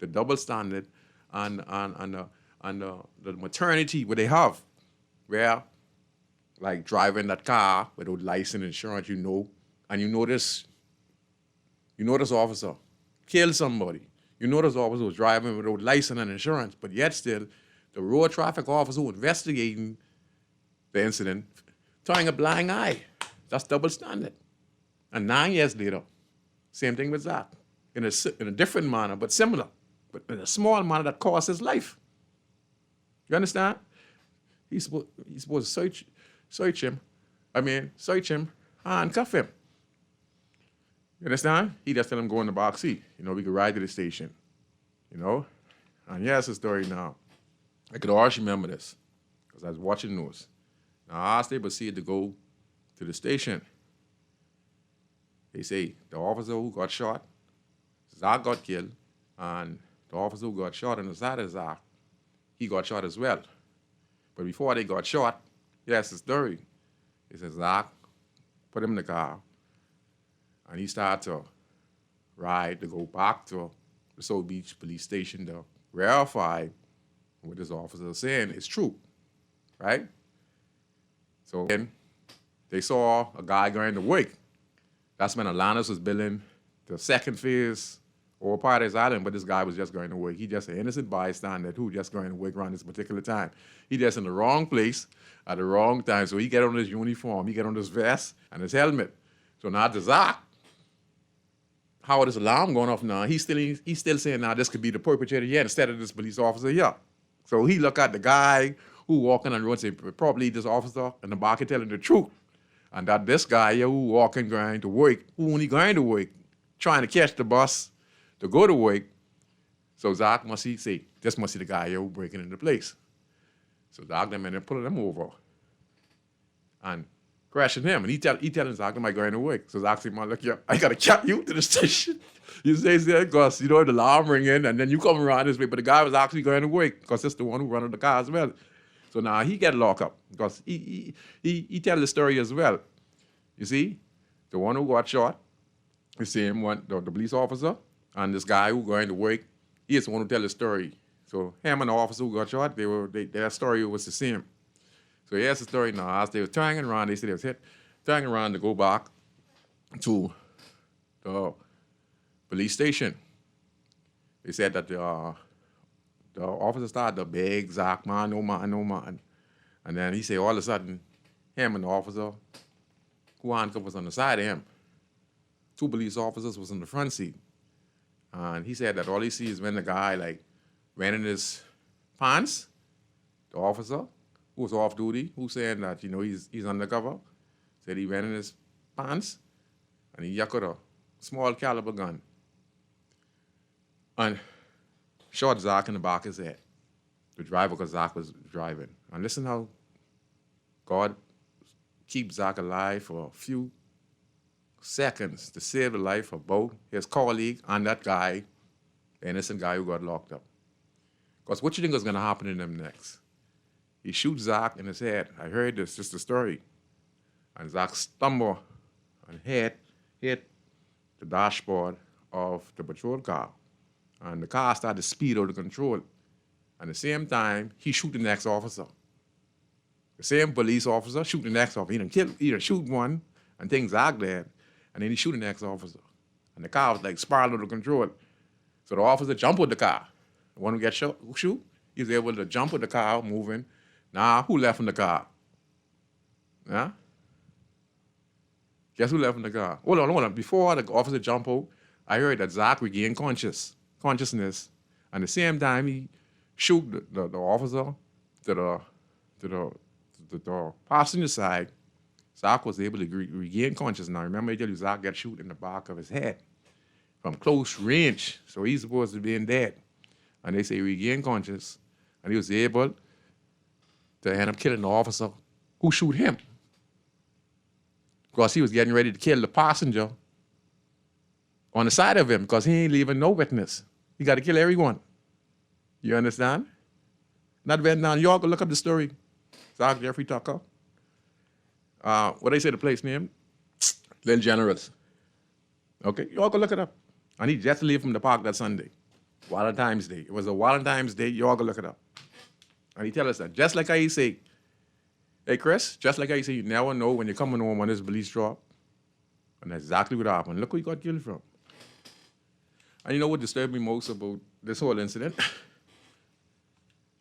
the double standard and the maternity what they have. Where, like, driving that car without license, insurance, you know, and you know this officer killed somebody. You know this officer was driving without license and insurance, but yet still, the road traffic officer who investigating the incident turning a blind eye. That's double standard. And 9 years later, same thing with Zach, in a different manner, but similar, but in a small manner that cost his life. You understand? He's supposed to search him, handcuff him. You understand? He just tell him go in the box seat. You know, we could ride to the station. You know? And here's the story now. I could always remember this because I was watching the news. Now, as they proceeded to go to the station, they say the officer who got shot, Zach got killed, and the officer who got shot on the side of Zach, he got shot as well. But before they got shot, here's the story. It says Zach put him in the car, and he started to ride to go back to the South Beach police station to verify what this officer is saying is true, right? So then they saw a guy going to work. That's when Atlantis was building the second phase or Paradise Island, but this guy was just going to work. He just an innocent bystander who just going to work around this particular time. He just in the wrong place at the wrong time. So he get on his uniform, he get on his vest and his helmet. So now the Zach, how this alarm going off now, he's still saying now this could be the perpetrator here instead of this police officer here. So he look at the guy who walking on the road and say, probably this officer in the back is telling the truth. And that this guy here who walking going to work, who only going to work, trying to catch the bus to go to work. So Zach must say, this must be the guy here who breaking into place. So Zach them in there pulling him over and crashing him. And he telling Zach, am I going to work? So Zach said, man, look here, I got to catch you to the station. You say, because, you know, the alarm ringing and then you come around this way. But the guy was actually going to work because it's the one who running the car as well. So now he get locked up because he tell the story as well. You see, the one who got shot, the same one, the police officer, and this guy who going to work, he is the one who tell the story. So him and the officer who got shot, their story was the same. So here's the story now. As they were turning around, they said they was turning around to go back to the police station. They said that the officer started to beg Zach, man, no man, no man. And then he said all of a sudden, him and the officer who handcuffed was on the side of him. 2 police officers was in the front seat. And he said that all he see is when the guy like ran in his pants, the officer who was off duty, who saying that, you know, he's undercover, said he ran in his pants, and he got a small caliber gun. And shot Zach in the back of his head. The driver, because Zach was driving. And listen how God keeps Zach alive for a few seconds to save the life of both his colleague and that guy, the innocent guy who got locked up. Because what you think is going to happen to them next? He shoots Zach in his head. I heard this, just a story. And Zach stumbled and hit the dashboard of the patrol car. And the car started to speed out of control. And at the same time, he shoot the next officer. The same police officer shoot the next officer. He done shoot one and things Zach dead. And then he shoot the next officer. And the car was like spiraling out of control. So the officer jumped with the car. The one who got shoot, he was able to jump with the car, moving. Now, who left in the car? Yeah? Guess who left in the car? Hold on. Before the officer jumped out, I heard that Zach regained consciousness. And at the same time, he shoot the officer to the passenger side. Zach was able to regain consciousness. Now, remember I tell you, Zach got shot in the back of his head from close range. So he's supposed to be dead. And they say he regained consciousness. And he was able to end up killing the officer who shoot him. Because he was getting ready to kill the passenger on the side of him because he ain't leaving no witness. He got to kill everyone. You understand? Not went down. Y'all go look up the story. Zach Jeffrey Tucker. What they say the place name? Little Generals. Okay, y'all go look it up. And he just leave from the park that Sunday. Valentine's Day. It was a Valentine's Day. Y'all go look it up. And he tell us that. Just like how he say, hey, Chris, just like how you say, you never know when you're coming home when this police drop. And that's exactly what happened. Look who he got killed from. And you know what disturbed me most about this whole incident?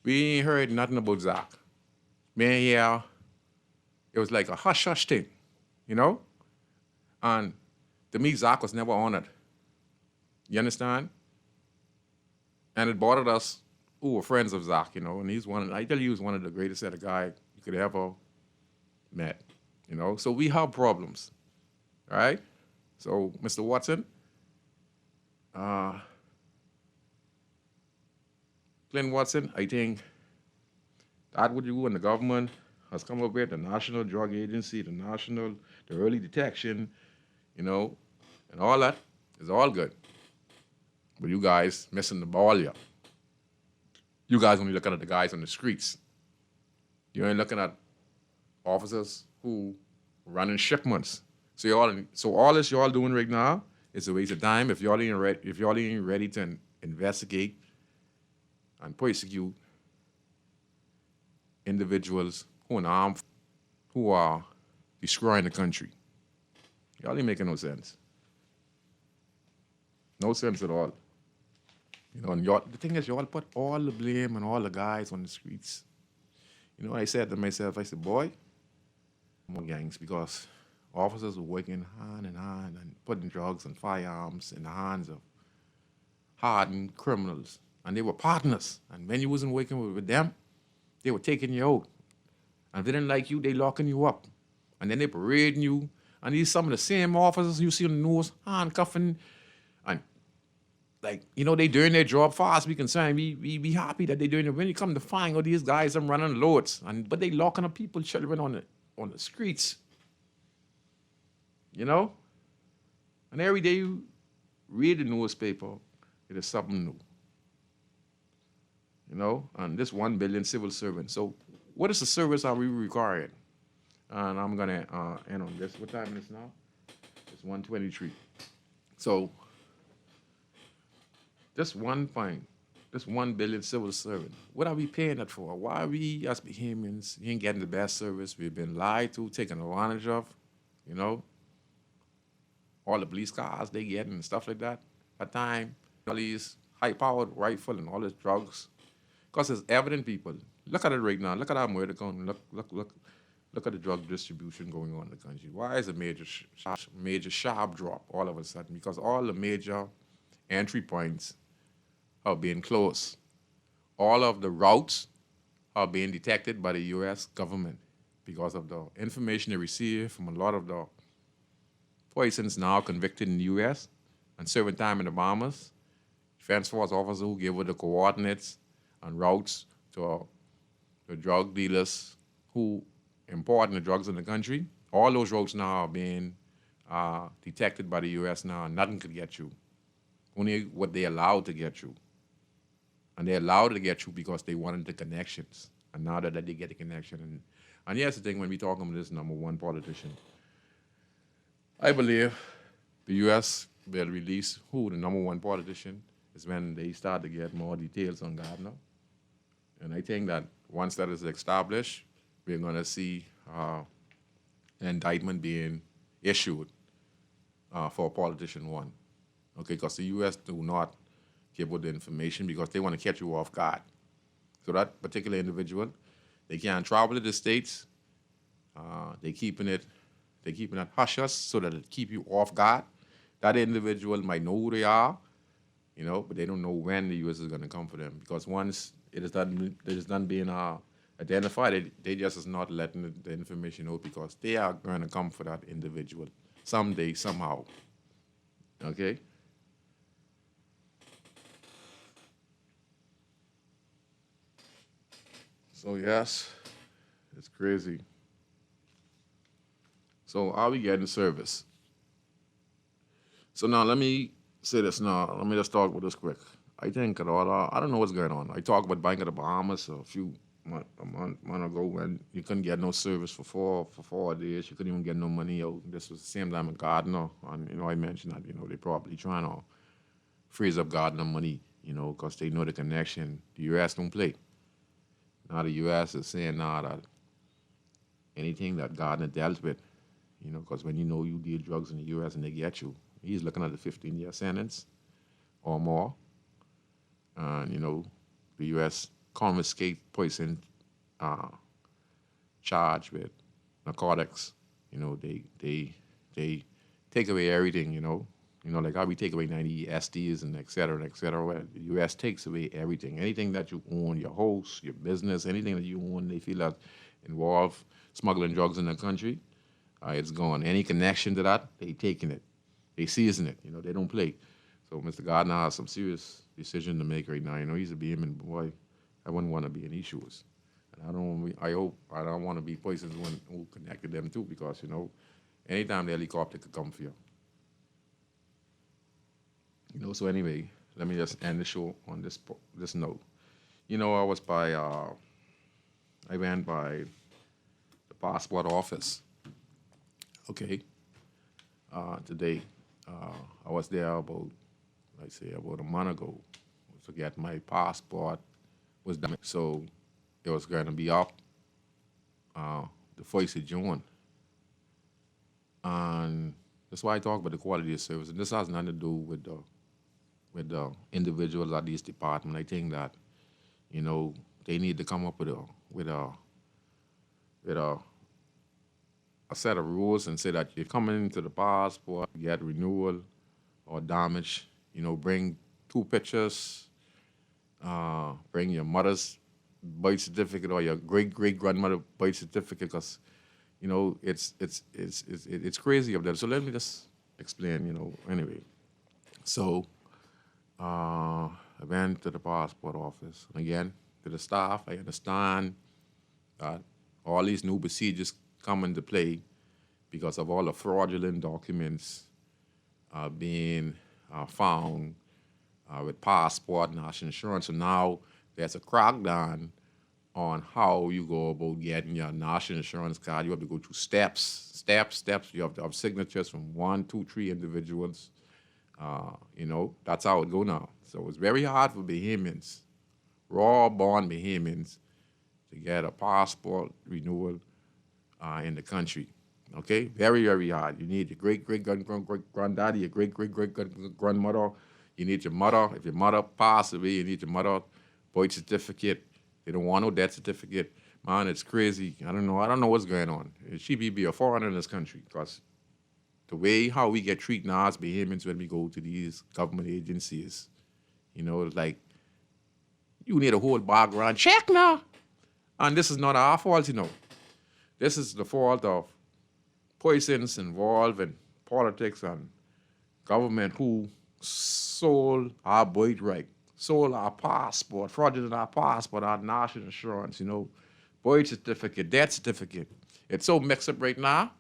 We ain't heard nothing about Zach. Man, yeah, it was like a hush-hush thing, you know? And to me, Zach was never honored. You understand? And it bothered us who were friends of Zach, you know? And I tell you, he was one of the greatest set of guys you could ever met, you know? So we have problems, right? So, Mr. Watson, Glenn Watson, I think that what you and the government has come up with, the National Drug Agency, the early detection, you know, and all that is all good. But you guys missing the ball here. You guys only looking at the guys on the streets. You ain't looking at officers who running shipments. So all this y'all doing right now is a waste of time if y'all ain't ready to investigate and prosecute individuals who are destroying the country. Y'all ain't making no sense. No sense at all. You know, and the thing is, y'all put all the blame and all the guys on the streets. You know, I said to myself, I said, boy, more gangs, because officers were working hand in hand and putting drugs and firearms in the hands of hardened criminals. And they were partners. And when you wasn't working with them, they were taking you out. And if they didn't like you, they locking you up. And then they parading you. And these some of the same officers you see on the news, handcuffing. And, like, you know, they doing their job far as we concerned. We happy that they doing it. When you come to find all these guys, I'm running loads. But they locking up people, children on the streets. You know? And every day you read the newspaper, it is something new. You know, and this 1 billion civil servants. So what is the service are we requiring? And I'm going to end on this. What time is it now? It's 1:23. So this 1 billion civil servant, what are we paying that for? Why are we, as Bahamians, ain't getting the best service? We've been lied to, taken advantage of, you know? All the police cars they get and stuff like that. At time, all these high-powered rifle and all these drugs. Because it's evident, people. Look at it right now. Look at our murder going. Look at the drug distribution going on in the country. Why is a major sharp drop all of a sudden? Because all the major entry points are being closed. All of the routes are being detected by the U.S. government because of the information they receive from a lot of the persons now convicted in the U.S. and serving time in the Bahamas, defense force officer who gave her the coordinates and routes to the drug dealers who importing the drugs in the country. All those routes now are being detected by the U.S. now, and nothing could get you. Only what they allowed to get you. And they allowed to get you because they wanted the connections. And now that they get the connection. And here's the thing, when we talk about this number one politician, I believe the U.S. will release who the number one politician is when they start to get more details on Gardner. And I think that once that is established, we're going to see an indictment being issued for politician one. Okay, because the U.S. do not give out the information because they want to catch you off guard. So that particular individual, they can't travel to the States. They keeping it hush-hush so that it keep you off guard. That individual might know who they are, but they don't know when the U.S. is going to come for them. Because once it is done being identified, they just is not letting the information out because they are going to come for that individual someday, somehow. Okay? So yes, it's crazy. So are we getting service? So now let me say this now. Let me just talk about this quick. I think I don't know what's going on. I talked about Bank of the Bahamas a month ago when you couldn't get no service for 4 days. You couldn't even get no money out. This was the same time in Gardner. And, I mentioned that, they probably trying to freeze up Gardner money, because they know the connection. The U.S. don't play. Now the U.S. is saying now that anything that Gardner dealt with, because when you deal drugs in the U.S. and they get you, he's looking at a 15-year sentence or more. And, the U.S. confiscate person charged with narcotics. They take away everything, like how we take away 90 SDs and et cetera, et cetera. Well, the U.S. takes away everything. Anything that you own, your house, your business, anything that you own, they feel that involve smuggling drugs in the country, it's gone. Any connection to that, they taking it. They season it. They don't play. So Mr. Gardner has some serious decision to make right now. He's a Beeman boy. I wouldn't want to be in his shoes. And I hope I don't want to be persons who connected them too, because, anytime the helicopter could come for you. So anyway, let me just end the show on this note. I went by the passport office, okay, today. I was there about a month ago to get my passport was done. So it was going to be up the 1st of June. And that's why I talk about the quality of service. And this has nothing to do with the individuals at these departments. I think that, they need to come up with a set of rules and say that you're coming into the passport, get renewal or damage, bring 2 pictures, bring your mother's birth certificate or your great-great-grandmother birth certificate, because, it's crazy up there. So let me just explain, anyway. So I went to the passport office. And again, to the staff, I understand that all these new procedures come into play because of all the fraudulent documents being found with passport, national insurance. So now there's a crackdown on how you go about getting your national insurance card. You have to go through steps. You have to have signatures from 1, 2, 3 individuals. That's how it go now. So it's very hard for Bahamians, raw-born Bahamians, to get a passport renewal in the country. Okay? Very, very hard. You need your great-great-granddaddy, your great-great-great-grandmother. You need your mother. If your mother passed away, you need your mother birth certificate. They don't want no death certificate. Man, it's crazy. I don't know what's going on. It should be a foreigner in this country, because the way how we get treated now as Bahamians when we go to these government agencies, it's like, you need a whole background check now. And this is not our fault, This is the fault of persons involved in politics and government who sold our birthright, sold our passport, fraudulent our passport, our national insurance, birth certificate, death certificate. It's so mixed up right now.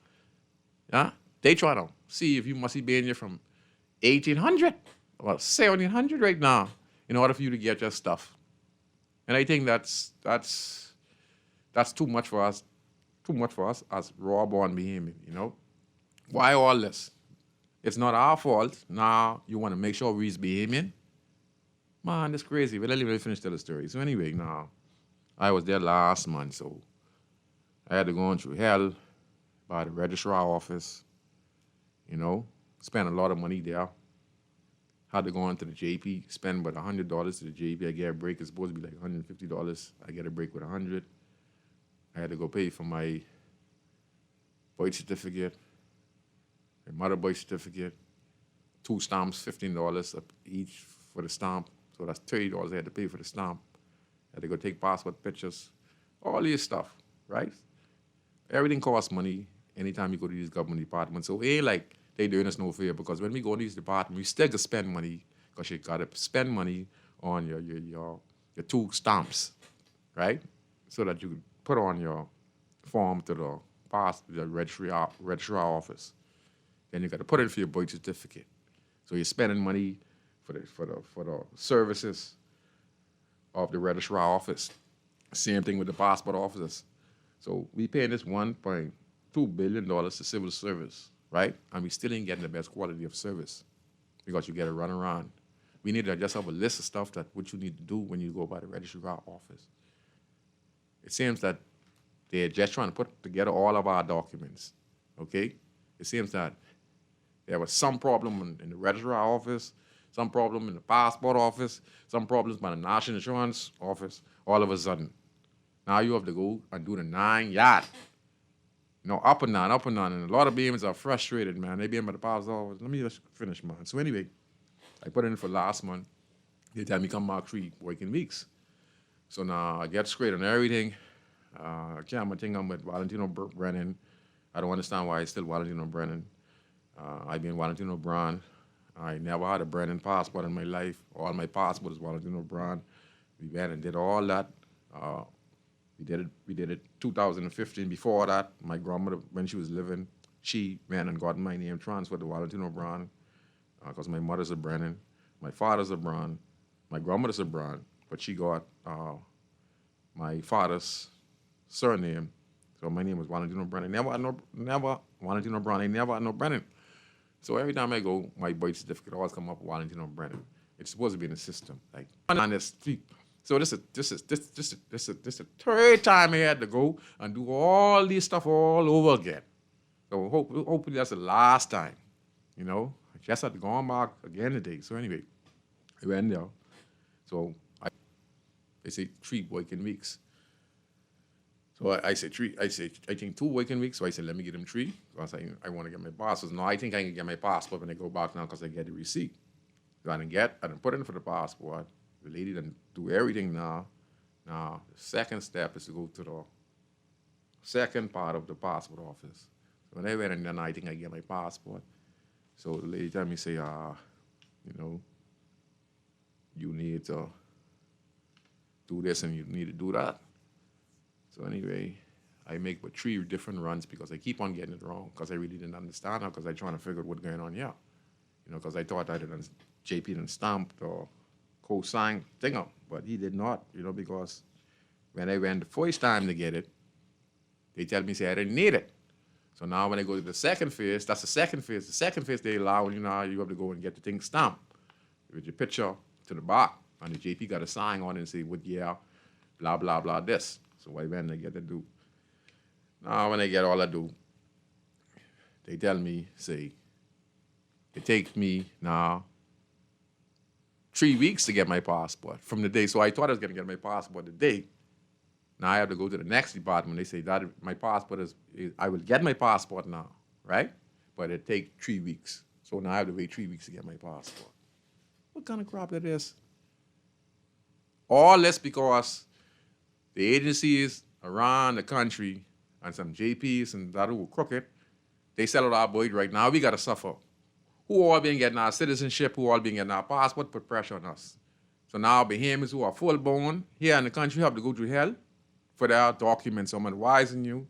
Yeah? They try to see if you must be in here from 1800 or 1700 right now in order for you to get your stuff. And I think that's too much for us as raw-born behemoth, Why all this? It's not our fault. Now you want to make sure we're behaving. Man, that's crazy. But let me finish telling the story. So anyway, now, I was there last month, so I had to go through hell by the registrar office, spend a lot of money there. Had to go into the JP, spend about $100 to the JP. I get a break. It's supposed to be like $150. I get a break with $100. I had to go pay for my birth certificate, my mother birth certificate, 2 stamps, $15 each for the stamp. So that's $30 I had to pay for the stamp. I had to go take passport pictures, all this stuff, right? Everything costs money anytime you go to these government departments. So it ain't like they doing us no favor, because when we go to these departments, we still can spend money, because you got to spend money on your 2 stamps, right? So that you can put on your form to the registrar office. Then you got to put in for your birth certificate. So you're spending money for the services of the registrar office. Same thing with the passport officers. So we paying this $1.2 billion to civil service, right? And we still ain't getting the best quality of service, because you got to run around. We need to just have a list of stuff that what you need to do when you go by the registrar office. It seems that they're just trying to put together all of our documents, okay? It seems that there was some problem in the registrar office, some problem in the passport office, some problems by the national insurance office. All of a sudden, now you have to go and do the 9-yard. Up and down, and a lot of BMs are frustrated, man. They be in by the passport office. Let me just finish, man. So anyway, I put in for last month. They tell me come back 3 working weeks. So now I get straight on everything. I can't think I'm with Valentino Brennan. I don't understand why it's still Valentino Brennan. I've been Valentino Brown. I never had a Brennan passport in my life. All my passport is Valentino Brown. We went and did all that. We did it 2015. Before that, my grandmother, when she was living, she went and got my name transferred to Valentino Brown, because my mother's a Brennan, my father's a Brown, my grandmother's a Brown, but she got my father's surname. So my name was Valentino Brennan. Never Valentino Brown. I never had no Brennan. So every time I go, my birth certificate always come up Valentino Brennan. It's supposed to be in the system, like on the street. So this is the 3rd time I had to go and do all this stuff all over again. So hopefully that's the last time, I just had to go on back again today. So anyway, I went there. So they say 3 working weeks. So I said 3. I think 2 working weeks. So I said, let me get them 3, because I want to get my passport. No, I think I can get my passport when I go back now, because I get the receipt. So I didn't put in for the passport. The lady done do everything now. Now, the second step is to go to the second part of the passport office. So when I went in there, I think I get my passport. So the lady tell me, say, you need to do this and you need to do that. So anyway, I make 3 different runs, because I keep on getting it wrong, because I really didn't understand it, because I trying to figure out what's going on here. Because I thought JP didn't stamp or co-signed thing up, but he did not, because when I went the first time to get it, they tell me, say, I didn't need it. So now when I go to the second phase, that's the second phase. The second phase, they allow you have to go and get the thing stamped with your picture to the back, and the JP got to sign on it and say, blah, blah, blah, this. So I went and I get to do. Now when I get all I do, they tell me, say, it takes me now 3 weeks to get my passport from the day. So I thought I was going to get my passport today. Now I have to go to the next department. They say that my passport I will get my passport now, right? But it takes 3 weeks. So now I have to wait 3 weeks to get my passport. What kind of crap that is? All this because the agencies around the country and some JPs and that who were crooked They sell out our bird right now. We got to suffer. Who all been getting our citizenship, who all been getting our passport, put pressure on us. So now Bahamians who are full-born here in the country have to go through hell for their documents. So I'm advising you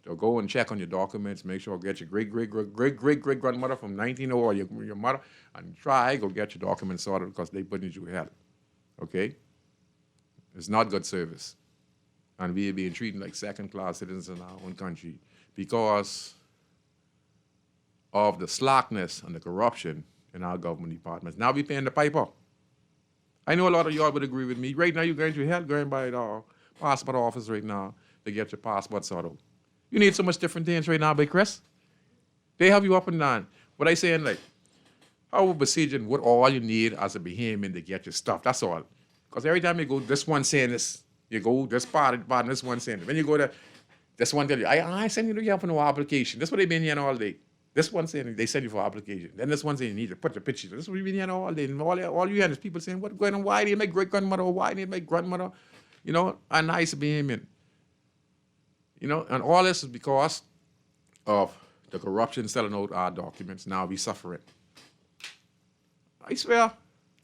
to go and check on your documents, make sure get your great-great-great-great-great-grandmother from 1900 or your mother, and go get your documents sorted because they putting you through hell, okay? It's not good service. And we are being treated like second-class citizens in our own country because of the slackness and the corruption in our government departments. Now we paying the piper. I know a lot of y'all would agree with me. Right now you're going through hell, going by the passport office right now to get your passport sorted. You need so much different things right now, Big Chris. They have you up and down. What I saying, like, how we besieging what all you need as a Bahamian to get your stuff. That's all. Because every time you go, this one saying this, you go this part, and this one saying it. When you go to this one tell you, I send you to get for no application. That's what they've been here all day. This one saying they send you for application. Then this one saying you need to put the picture. This is what we've been here all day. And all you hear is people saying, what's going on? Why didn't my great-grandmother? Why didn't my grandmother? You know, I'm nice to Bahamian. You know, and all this is because of the corruption selling out our documents. Now we suffering. I swear,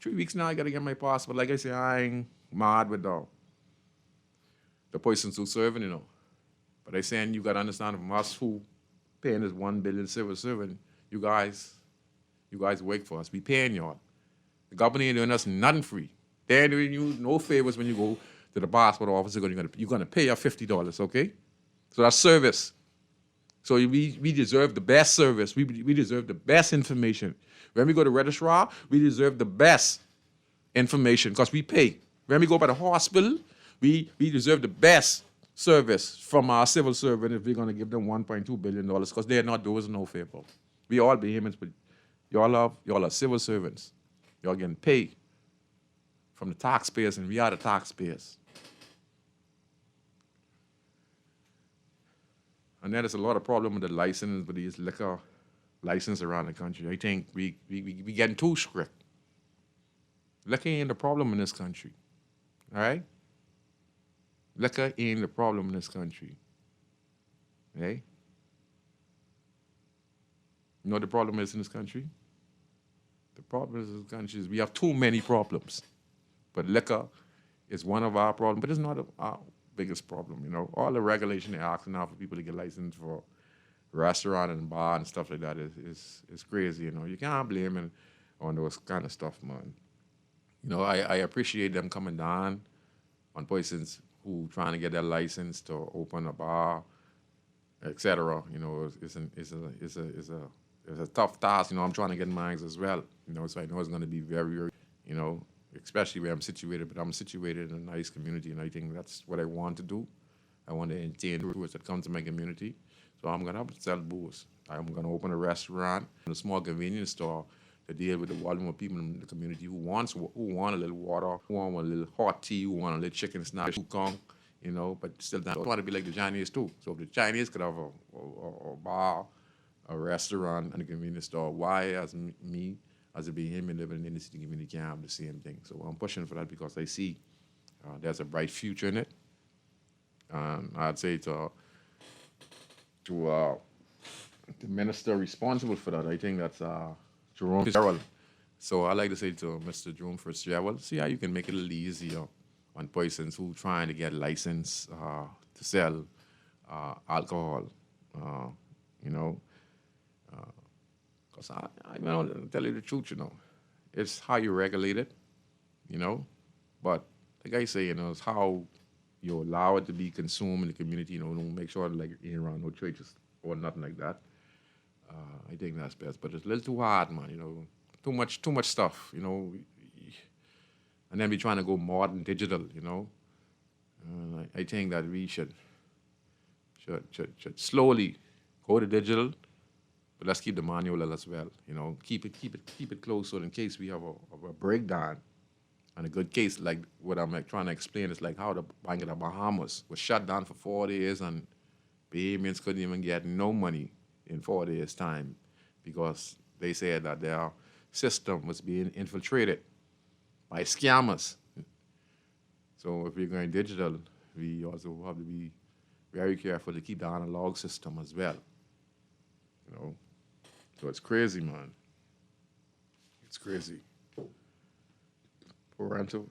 3 weeks now I got to get my passport. Like I say, I ain't mad with the persons who serving, you know. But I saying you got to understand from us who paying this 1 billion civil servant, you guys work for us. We paying y'all. The government ain't doing us nothing free. They ain't doing you no favors when you go to the passport office. You're gonna pay your $50, okay? So that's service. So we deserve the best service. We deserve the best information. When we go to registrar, we deserve the best information because we pay. When we go by the hospital, we deserve the best service from our civil servant if we're going to give them $1.2 billion because they're not doing us no favor. We all Bahamians, but y'all are civil servants. Y'all getting paid from the taxpayers, and we are the taxpayers. And there's a lot of problem with the license, with these liquor license around the country. I think we getting too strict. Liquor ain't the problem in this country, all right? Liquor ain't the problem in this country, okay? You know what the problem is in this country? The problem in this country is we have too many problems. But liquor is one of our problems, but it's not our biggest problem, you know. All the regulation they're asking now for people to get licensed for restaurant and bar and stuff like that is crazy, you know. You can't blame them on those kind of stuff, man. You know, I appreciate them coming down on persons who trying to get their license to open a bar, etc. You know, it's a tough task. You know, I'm trying to get mine as well. You know, so I know it's going to be very, very, you know, especially where I'm situated. But I'm situated in a nice community, and I think that's what I want to do. I want to entertain the tourists that come to my community. So I'm going to have to sell booze. I'm going to open a restaurant and a small convenience store to deal with the volume of people in the community who want a little water, who want a little hot tea, who want a little chicken snack, kong, you know, but still don't want to be like the Chinese too. So if the Chinese could have a bar, a restaurant, and a convenience store, why, as me, as a Bahamian living in the inner city community, can't have the same thing? So I'm pushing for that because I see there's a bright future in it. And I'd say to the minister responsible for that, I think that's Jerome Fitzgerald. So I like to say to Mr. Jerome Fitzgerald, see how you can make it a little easier on persons who trying to get license to sell alcohol, you know. Because I tell you the truth, you know, it's how you regulate it, you know. But like I say, you know, it's how you allow it to be consumed in the community, you know, don't make sure like you ain't around no churches or nothing like that. I think that's best, but it's a little too hard, man. You know, too much stuff. You know, and then we trying to go modern, digital. You know, I think that we should slowly go to digital, but let's keep the manual as well. You know, keep it close so in case we have a breakdown. And a good case, like what I'm like, trying to explain, is like how the Bank of the Bahamas was shut down for 4 days, and Bahamians couldn't even get no money in 4 days' time because they said that their system was being infiltrated by scammers. So if we're going digital, we also have to be very careful to keep the analog system as well. you know. So it's crazy, man. It's crazy. Parental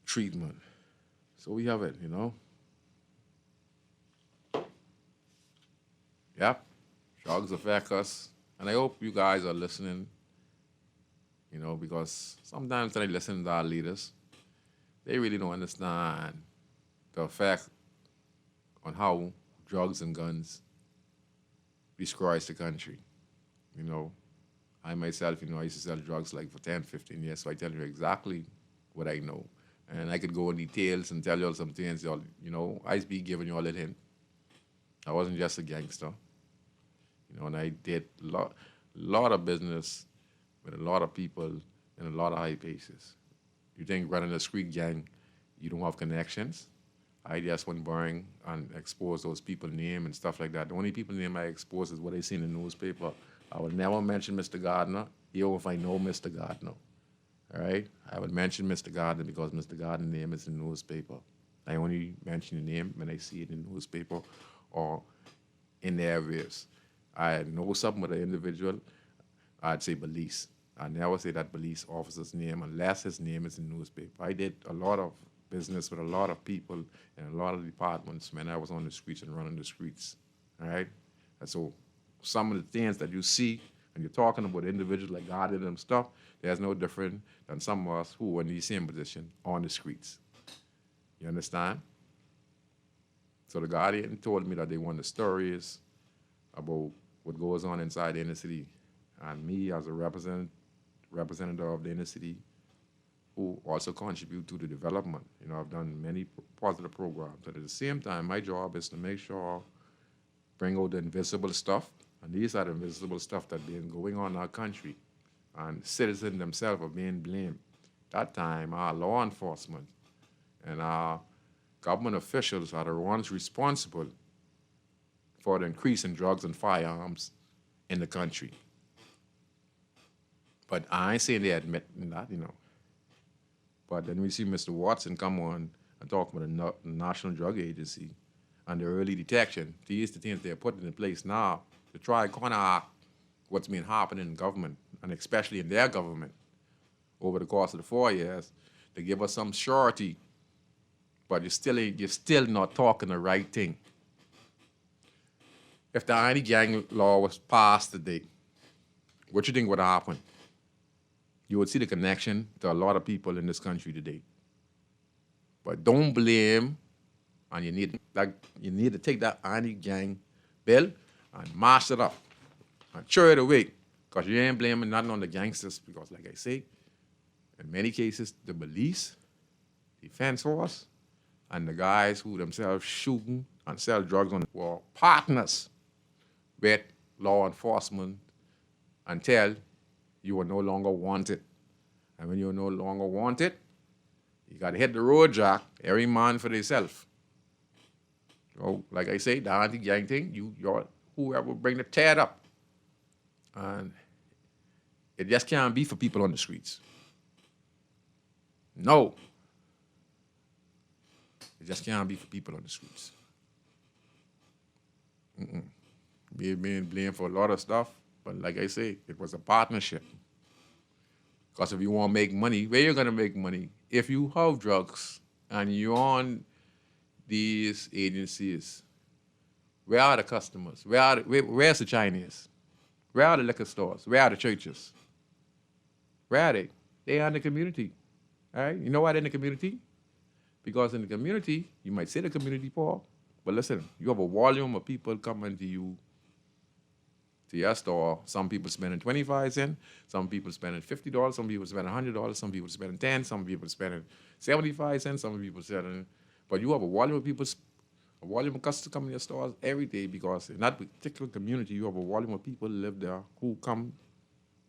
treatment. So we have it, you know. Yep, drugs affect us. And I hope you guys are listening, you know, because sometimes when I listen to our leaders, they really don't understand the effect on how drugs and guns destroys the country. You know, I myself, you know, I used to sell drugs like for 10, 15 years, so I tell you exactly what I know. And I could go in details and tell you all some things, y'all, you know, I be giving you all a hint. I wasn't just a gangster. You know, and I did a lot of business with a lot of people in a lot of high places. You think running a street gang, you don't have connections? I just went boring and exposed those people's name and stuff like that. The only people name I expose is what I see in the newspaper. I would never mention Mr. Gardner, even if I know Mr. Gardner. All right? I would mention Mr. Gardner because Mr. Gardner's name is in the newspaper. I only mention the name when I see it in the newspaper or in the areas. I know something with an individual, I'd say police. I never say that police officer's name unless his name is in the newspaper. I did a lot of business with a lot of people in a lot of departments when I was on the streets and running the streets, all right? And so some of the things that you see when you're talking about individuals like God and them stuff, there's no different than some of us who are in the same position on the streets. You understand? So the Guardian told me that they want the stories about what goes on inside the inner city. And me as a representative of the inner city who also contribute to the development. You know, I've done many positive programs. But at the same time, my job is to make sure, bring out the invisible stuff. And these are the invisible stuff that been going on in our country. And citizens themselves are being blamed. That time, our law enforcement and our government officials are the ones responsible for the increase in drugs and firearms in the country. But I ain't saying they admit that, you know. But then we see Mr. Watson come on and talk about the National Drug Agency and the early detection. These are the things they're putting in place now to try to counteract what's been happening in government, and especially in their government over the course of the 4 years, to give us some surety. But you're still not talking the right thing. If the anti-gang law was passed today, what you think would happen? You would see the connection to a lot of people in this country today. But don't blame, and you need to take that anti-gang bill and mash it up and throw it away, because you ain't blaming nothing on the gangsters, because like I say, in many cases, the police, defense force, and the guys who themselves shooting and sell drugs on were partners with law enforcement until you are no longer wanted. And when you're no longer wanted, you got to hit the road, Jack, every man for themselves. So, like I say, the anti-gang thing, whoever bring the tear up. And it just can't be for people on the streets. No. It just can't be for people on the streets. We've been blamed for a lot of stuff, but like I say, it was a partnership. Because if you want to make money, where you going to make money? If you have drugs and you're on these agencies, where are the customers? Where's the Chinese? Where are the liquor stores? Where are the churches? Where are they? They are in the community. All right? You know why they're in the community? Because in the community, you might say the community poor, but listen, you have a volume of people coming to you, to your store. Some people spending 25 cents, some people spending $50, some people spending $100, some people spending 10, some people spending 75 cents, some people spending. But you have a volume of people, a volume of customers coming to your stores every day, because in that particular community, you have a volume of people live there who come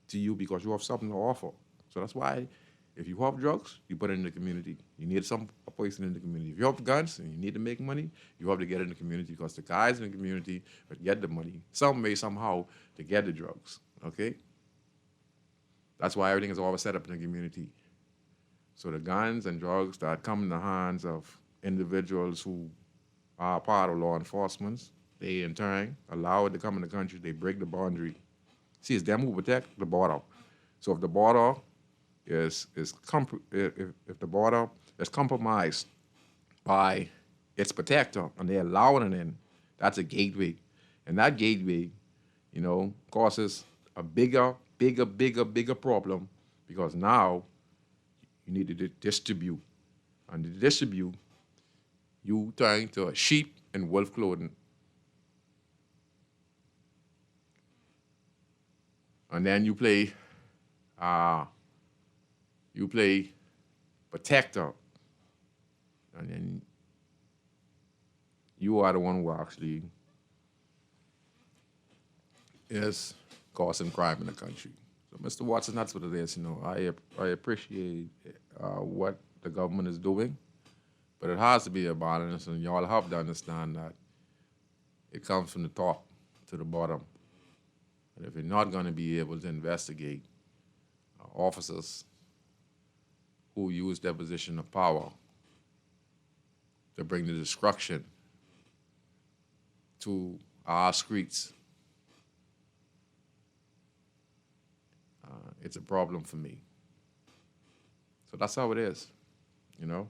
to you because you have something to offer. So that's why if you have drugs, you put it in the community. You need some person in the community. If you have guns and you need to make money, you have to get it in the community, because the guys in the community will get the money some way, somehow, to get the drugs, okay? That's why everything is always set up in the community. So the guns and drugs that come in the hands of individuals who are part of law enforcement. They, in turn, allow it to come in the country. They break the boundary. See, it's them who protect the border. So if the border if the border is compromised by its protector and they're allowing it in, that's a gateway. And that gateway, causes a bigger problem because now you need to distribute. And to distribute, you turn to a sheep and wolf clothing. And then you play protector. And then you are the one who actually is causing crime in the country. So, Mr. Watson, that's what it is. I appreciate what the government is doing, but it has to be a balance, and y'all have to understand that it comes from the top to the bottom. And if you're not going to be able to investigate officers who use their position of power to bring the destruction to our streets, it's a problem for me. So that's how it is, So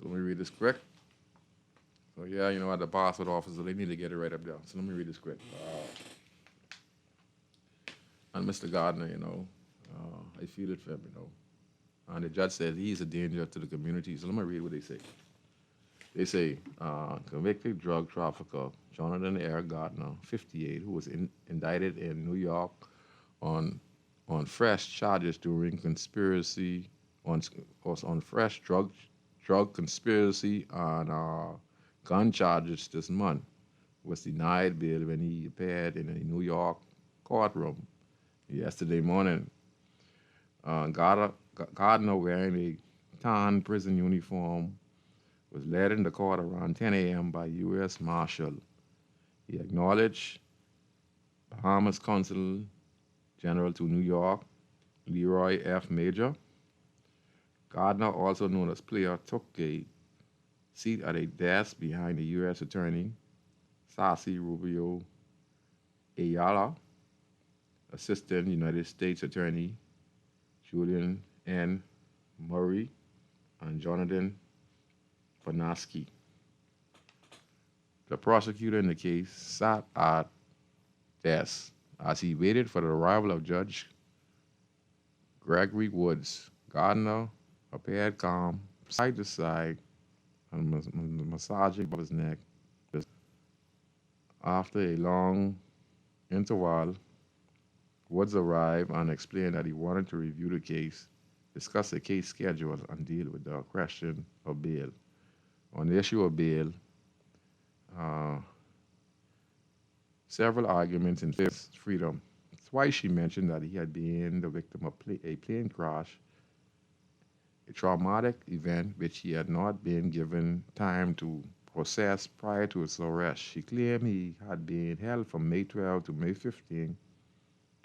let me read this quick. So yeah, at the passport office, they need to get it right up there. So let me read this quick. And Mr. Gardner, I feel it for him, And the judge said he's a danger to the community. So let me read what they say. They say, convicted drug trafficker Jonathan R. Gardner, 58, who was indicted in New York on fresh charges during conspiracy, on fresh drug conspiracy on gun charges this month, was denied bail when he appeared in a New York courtroom yesterday morning. Gardner, wearing a tan prison uniform, was led into court around 10 a.m. by U.S. Marshal. He acknowledged Bahamas Consul General to New York, Leroy F. Major. Gardner, also known as Player, took a seat at a desk behind the U.S. Attorney, Sassy Rubio Ayala, Assistant United States Attorney, Julian N. Murray, and Jonathan Panaski. The prosecutor in the case sat at desk as he waited for the arrival of Judge Gregory Woods. Gardner appeared calm, side to side, and massaging his neck. After a long interval, Woods arrived and explained that he wanted to review the case, discuss the case schedule, and deal with the question of bail. On the issue of bail, several arguments in freedom. Twice she mentioned that he had been the victim of a plane crash, a traumatic event which he had not been given time to process prior to his arrest. She claimed he had been held from May 12 to May 15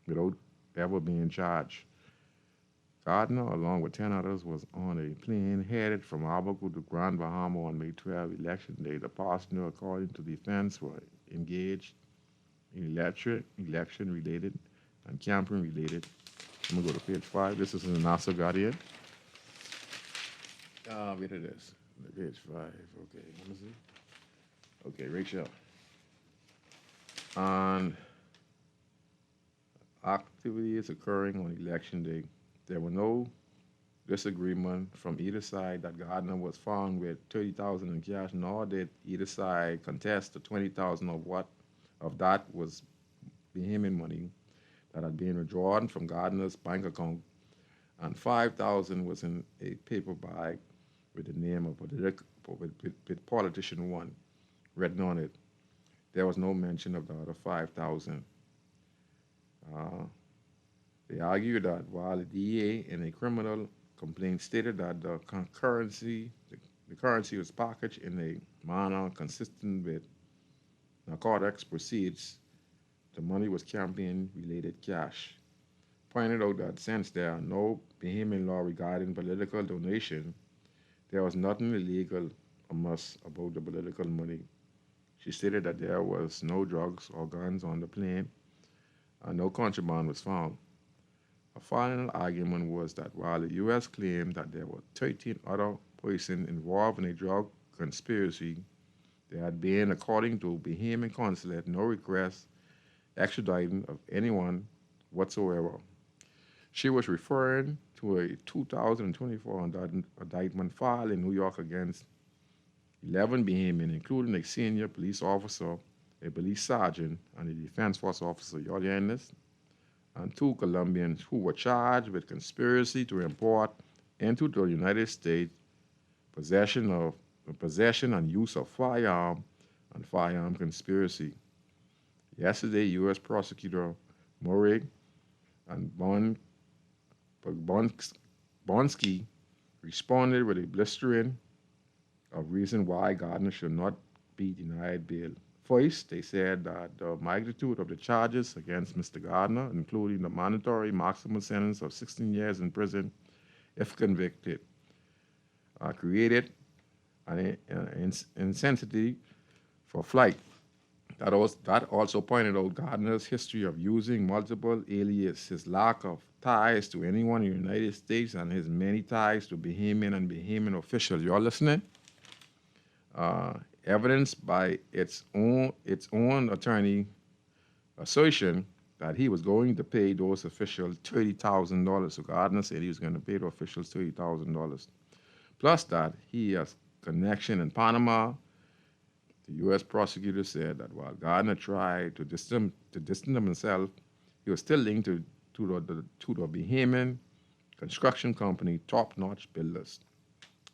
without ever being charged. Gardner, along with 10 others, was on a plane headed from Albuquerque to Grand Bahama on May 12, Election Day. The passenger, according to the defense, were engaged in election-related and campaign-related. I'm going to go to page 5. This is in the Nassau Guardian. Where it is. Page 5. Okay, let me see. Okay, Rachel. And activities occurring on Election Day. There were no disagreement from either side that Gardner was found with $30,000 in cash, nor did either side contest the $20,000 of that was Bahamian money that had been withdrawn from Gardner's bank account, and $5,000 was in a paper bag with the name of with politician one written on it. There was no mention of the other $5,000. They argued that while the DA in a criminal complaint stated that the currency was packaged in a manner consistent with narcotics proceeds, the money was campaign-related cash. Pointed out that since there are no Bahamian law regarding political donation, there was nothing illegal muss about the political money. She stated that there was no drugs or guns on the plane and no contraband was found. A final argument was that while the U.S. claimed that there were 13 other persons involved in a drug conspiracy, there had been, according to Bahamian consulate, no request extraditing of anyone whatsoever. She was referring to a 2024 indictment filed in New York against 11 Bahamian, including a senior police officer, a police sergeant, and a defense force officer, y'all hearing this? And 2 Colombians who were charged with conspiracy to import into the United States possession and use of firearm and firearm conspiracy. Yesterday, U.S. Prosecutor Murray and Bonsky responded with a blistering of reason why Gardner should not be denied bail. First, they said that the magnitude of the charges against Mr. Gardner, including the mandatory maximum sentence of 16 years in prison if convicted, created an incentive for flight. That also pointed out Gardner's history of using multiple aliases, his lack of ties to anyone in the United States, and his many ties to Bahamian and Bahamian officials. You all listening? Evidence by its own attorney assertion that he was going to pay those officials $30,000. So Gardner said he was going to pay the officials $30,000. Plus that he has connection in Panama. The U.S. prosecutor said that while Gardner tried to distance himself, he was still linked to the Bahamian construction company Top Notch Builders.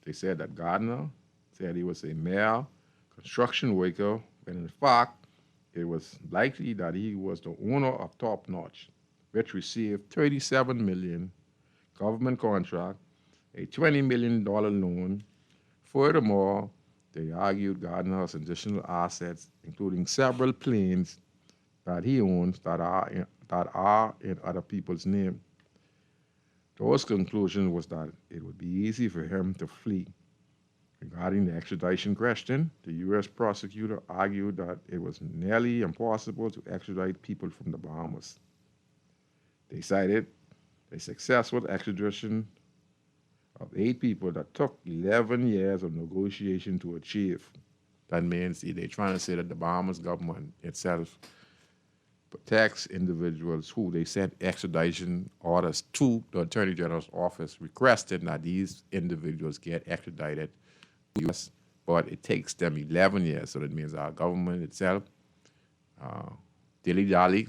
They said that Gardner said he was a mere construction worker, when in fact it was likely that he was the owner of Top Notch, which received $37 million government contract, a $20 million loan. Furthermore, they argued Gardner has additional assets, including several planes that he owns that are in other people's name. Those conclusion was that it would be easy for him to flee. Regarding the extradition question, the U.S. prosecutor argued that it was nearly impossible to extradite people from the Bahamas. They cited a successful extradition of 8 people that took 11 years of negotiation to achieve. That means they're trying to say that the Bahamas government itself protects individuals who they sent extradition orders to the Attorney General's office requesting that these individuals get extradited to the U.S., but it takes them 11 years. So that means our government itself, dilly-dally,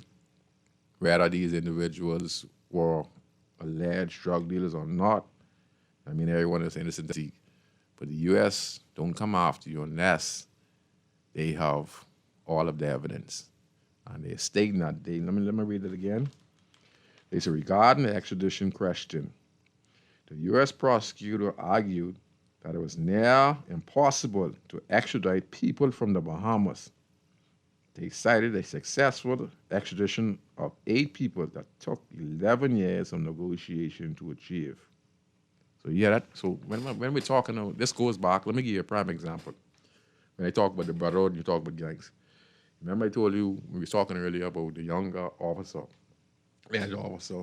whether these individuals were alleged drug dealers or not. I mean, everyone is innocent, but the U.S. don't come after you unless they have all of the evidence. And they're stating that let me read it again. They say, regarding the extradition question, the U.S. prosecutor argued that it was near impossible to extradite people from the Bahamas. They cited a successful extradition of 8 people that took 11 years of negotiation to achieve. So yeah, so when we're talking, this goes back, let me give you a prime example. When I talk about the brotherhood, you talk about gangs. Remember I told you, we were talking earlier about the younger officer,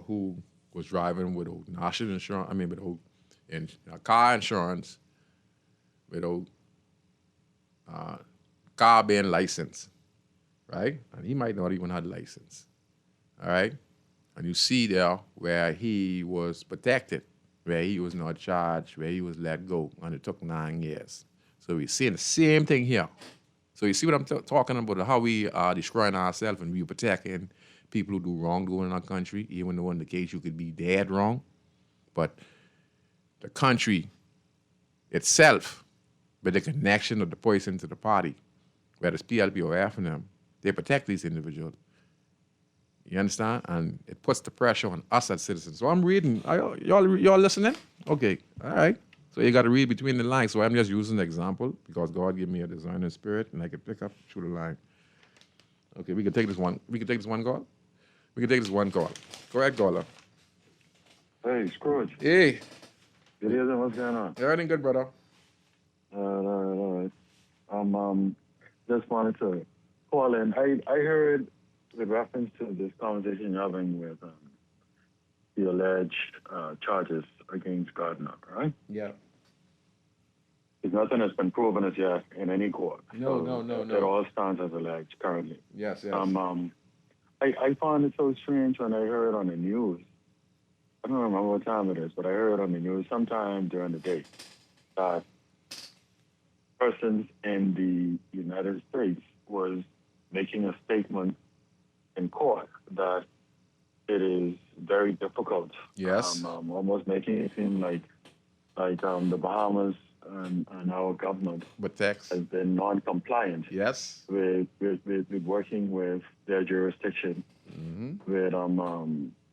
who was driving without national insurance, without car insurance, without car being licensed, right? And he might not even have a license, all right? And you see there where he was protected, where he was not charged, where he was let go, and it took 9 years. So we're seeing the same thing here. So you see what I'm talking about, how we are destroying ourselves and we're protecting people who do wrongdoing in our country, even though in the case you could be dead wrong. But the country itself, with the connection of the person to the party, whether it's PLP or FNM, they protect these individuals. You understand? And it puts the pressure on us as citizens. So I'm reading. Y'all listening? Okay. All right. So you got to read between the lines. So I'm just using an example because God gave me a discerning spirit and I can pick up through the line. Okay, we can take this one. We can take this one call? We can take this one call. Correct, caller. Hey, Scrooge. Hey. Good evening. What's going on? Everything good, brother? All right. Just wanted to call in. I heard with reference to this conversation you're having with the alleged charges against Gardner, right? Yeah. Because nothing has been proven as yet in any court. No. It all stands as alleged currently. Yes. I found it so strange when I heard on the news. I don't remember what time it is, but I heard on the news sometime during the day that persons in the United States was making a statement in court that it is very difficult. Yes. Almost making it seem like the Bahamas and our government But text. has been non-compliant Yes. with working with their jurisdiction, with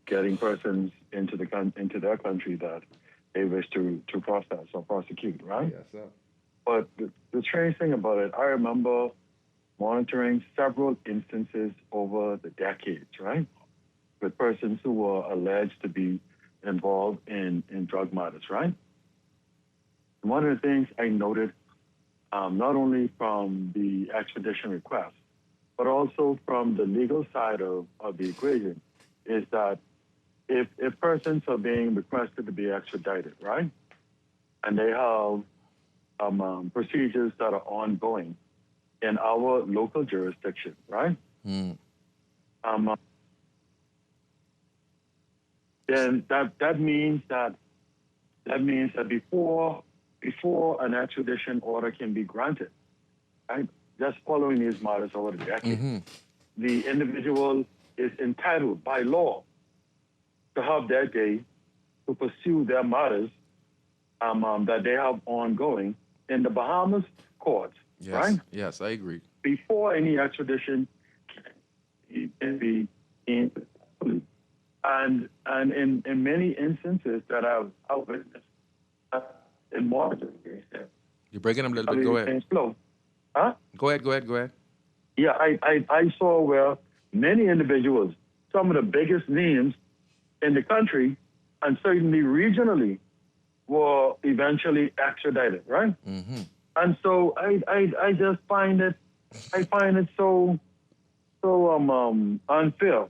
getting persons into their country that they wish to process or prosecute, right? Yes, sir. But the strange thing about it, I remember monitoring several instances over the decades, right, with persons who were alleged to be involved in drug matters, right? And one of the things I noted, not only from the extradition request, but also from the legal side of the equation, is that if persons are being requested to be extradited, right, and they have procedures that are ongoing in our local jurisdiction, right? Then that means that before an extradition order can be granted, right? Just following these matters over the decades, the individual is entitled by law to have their day to pursue their matters that they have ongoing in the Bahamas courts, Yes. right? Yes, I agree. Before any extradition can be in. And in many instances that I've witnessed in more You're breaking up a little bit. Go ahead. Slow. Huh? Go ahead. Yeah, I saw where many individuals, some of the biggest names in the country, and certainly regionally, were eventually extradited, right? And so I just find it so unfair,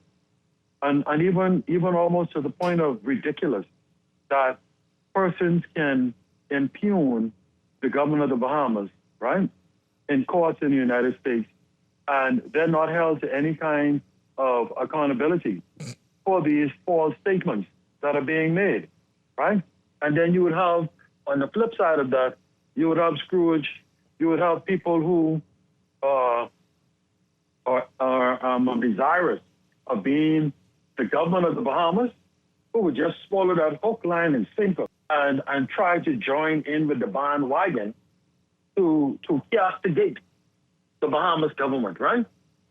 and even almost to the point of ridiculous that persons can impugn the government of the Bahamas, right, in courts in the United States, and they're not held to any kind of accountability for these false statements that are being made, right? And then you would have, on the flip side of that, you would have Scrooge, you would have people who are desirous of being the government of the Bahamas, who would just swallow that hook, line, and sinker and try to join in with the bandwagon to castigate the Bahamas government, right?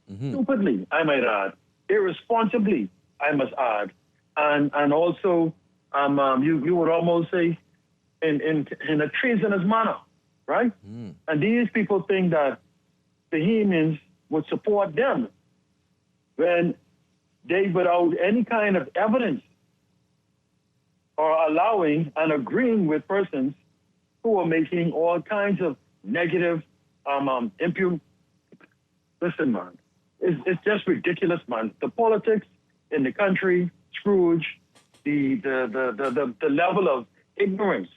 Stupidly, I might add. Irresponsibly, I must add. And also, you would almost say in a treasonous manner, right? And these people think that Bahamians would support them when they, without any kind of evidence, are allowing and agreeing with persons who are making all kinds of negative impugn. Listen, man, it's just ridiculous, man. The politics in the country, Scrooge, the level of ignorance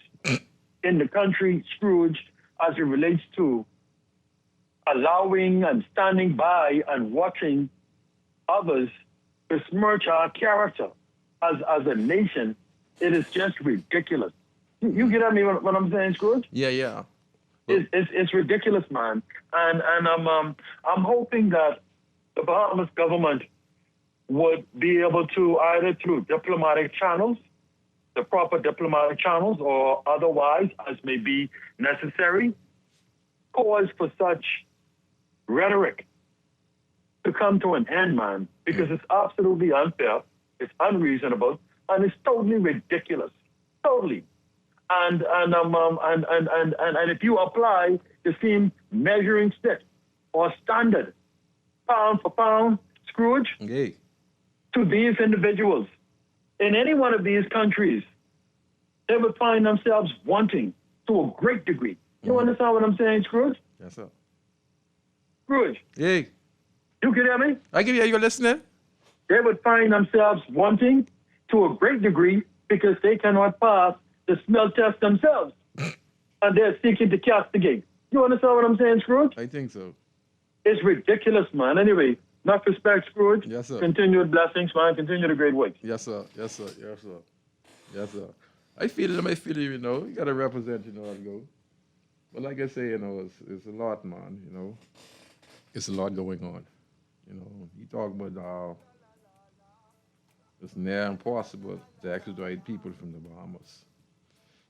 in the country, Scrooge, as it relates to allowing and standing by and watching others besmirch our character as a nation, it is just ridiculous. You get at me what I'm saying, Scrooge? Yeah. It's ridiculous, man. And I'm hoping that the Bahamas government would be able to, either through diplomatic channels, the proper diplomatic channels, or otherwise, as may be necessary, cause for such rhetoric to come to an end, man, because it's absolutely unfair, it's unreasonable, and it's totally ridiculous, totally. And if you apply the same measuring stick or standard, pound for pound, Scrooge, to these individuals in any one of these countries, they would find themselves wanting, to a great degree, You understand what I'm saying, Scrooge? Yes, sir. Scrooge, Hey, you can hear me? I can hear you listening. They would find themselves wanting to a great degree because they cannot pass the smell test themselves. And they're seeking to castigate. You understand what I'm saying, Scrooge? I think so. It's ridiculous, man. Anyway, enough respect, Scrooge. Yes, sir. Continued blessings, man. Continue the great work. Yes, sir. Yes, sir. Yes, sir. Yes, sir. I feel it, you know. You got to represent, you know, how to go. But like I say, you know, it's a lot, man, you know. It's a lot going on. You know, you talk about it's near impossible to extradite people from the Bahamas.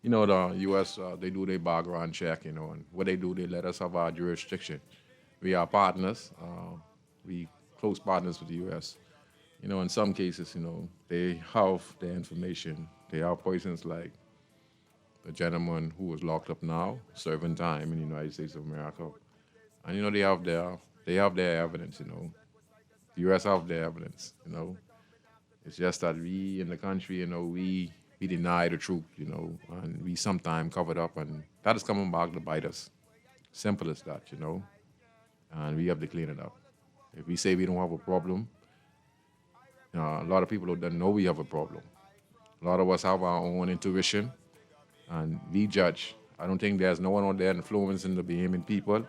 You know, the U.S., they do their background check, you know, and what they do, they let us have our jurisdiction. We are partners. We close partners with the U.S. You know, in some cases, you know, they have their information. They have persons like the gentleman who was locked up now, serving time in the United States of America. And, you know, they have their evidence, you know. The U.S. have their evidence, you know. It's just that we in the country, you know, we deny the truth, you know, and we sometimes cover it up, and that is coming back to bite us. Simple as that, you know. And we have to clean it up. If we say we don't have a problem, a lot of people don't know we have a problem. A lot of us have our own intuition, and we judge. I don't think there's no one out there influencing the Bahamian people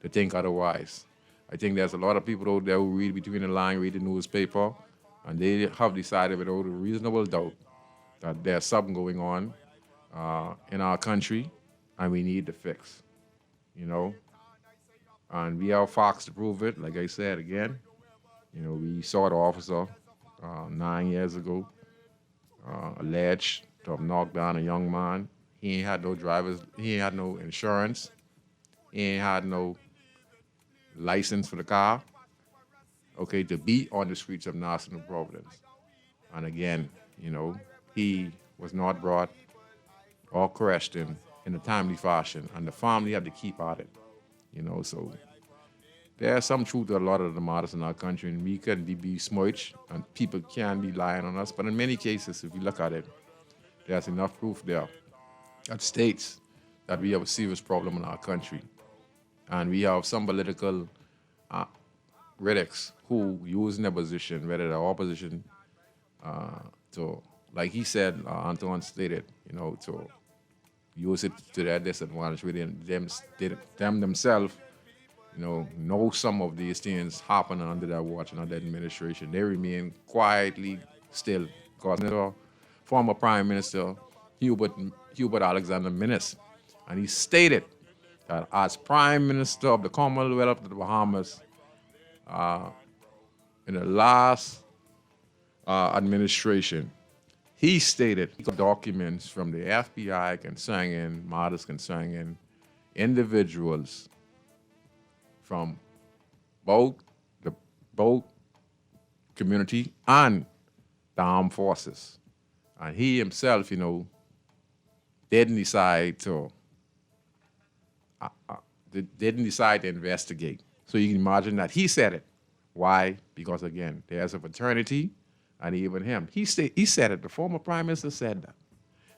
to think otherwise. I think there's a lot of people out there who read between the lines, read the newspaper, and they have decided without a reasonable doubt that there's something going on in our country, and we need to fix, you know. And we have facts to prove it. Like I said again, you know, we saw the officer 9 years ago, alleged to have knocked down a young man. He ain't had no drivers. He ain't had no insurance. He ain't had no license for the car. Okay, to be on the streets of Nassau and Providence. And again, you know, he was not brought or questioned in a timely fashion, and the family had to keep at it, you know. So there's some truth to a lot of the matters in our country, and we can be smudged, and people can be lying on us. But in many cases, if you look at it, there's enough proof there that states that we have a serious problem in our country. And we have some political critics who using their position, whether they're opposition, to, like he said, Antoine stated, you know, to use it to their disadvantage within them themselves, you know some of these things happen under their watch and under their administration. They remain quietly still. Because the former Prime Minister Hubert Alexander Minnis, and he stated that as Prime Minister of the Commonwealth of the Bahamas, in the last administration, he stated documents from the FBI concerning matters concerning individuals from both the community and the armed forces. And he himself, you know, didn't decide to investigate. So you can imagine that he said it. Why? Because again, there's a fraternity, and even him. He said it. The former Prime Minister said that.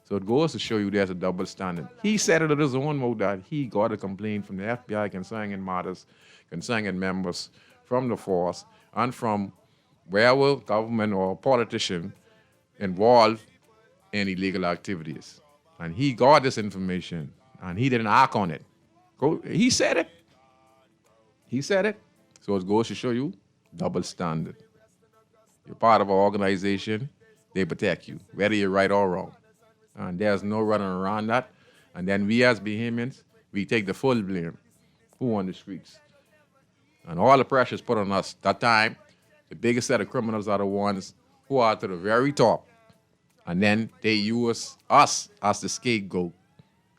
So it goes to show you there's a double standard. He said it at his own mouth that he got a complaint from the FBI concerning matters, concerning members from the force, and from wherever government or politician involved in illegal activities. And he got this information, and he didn't act on it. He said it. He said it. So it goes to show you double standard. You're part of an organization, they protect you, whether you're right or wrong. And there's no running around that. And then we as Bahamians, we take the full blame. Who on the streets? And all the pressure is put on us. That time, the biggest set of criminals are the ones who are to the very top. And then they use us as the scapegoat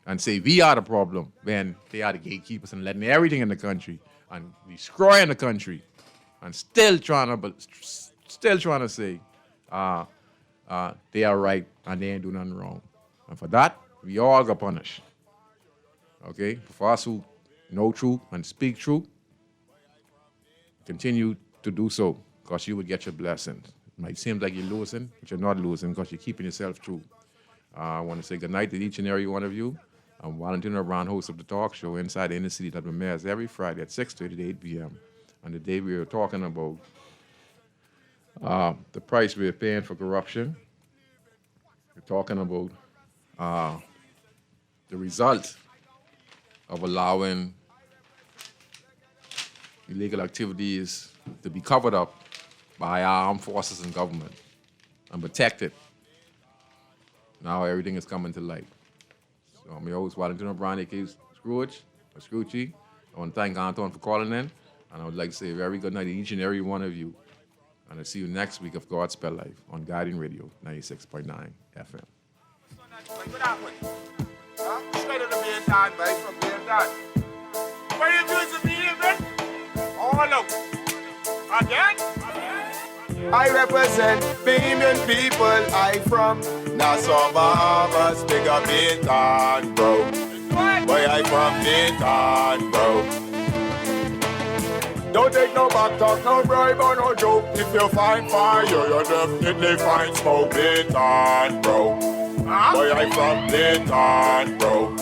and say we are the problem when they are the gatekeepers and letting everything in the country and destroying the country and still trying to say they are right and they ain't do nothing wrong. And for that, we all got punished. Okay? For us who know truth and speak truth, continue to do so because you will get your blessings. It might seem like you're losing, but you're not losing because you're keeping yourself true. I want to say good night to each and every one of you. Valentino Brown, host of the talk show Inside the Inner City that premieres every Friday at 6:30 to 8 p.m. And today we are talking about the price we're paying for corruption. We're talking about the result of allowing illegal activities to be covered up by our armed forces and government and protected. Now everything is coming to light. So I'm your host, Valentino Brown, aka Scrooge, or Scroochy. I want to thank Anton for calling in, and I would like to say a very good night to each and every one of you. And I'll see you next week of God's Spell Life on Guiding Radio 96.9 FM. What happened? Huh? Straight to the main time, babe, from main time. What you doing to me, man? All out. Again? I represent million people. I from Nassau, Bahamas, big up Bintan, bro. Boy, I from Bintan, bro. Don't take no back talk, no bribe or no joke. If you find fire, you definitely find smoke. Bintan, bro. Boy, I from Bintan, bro.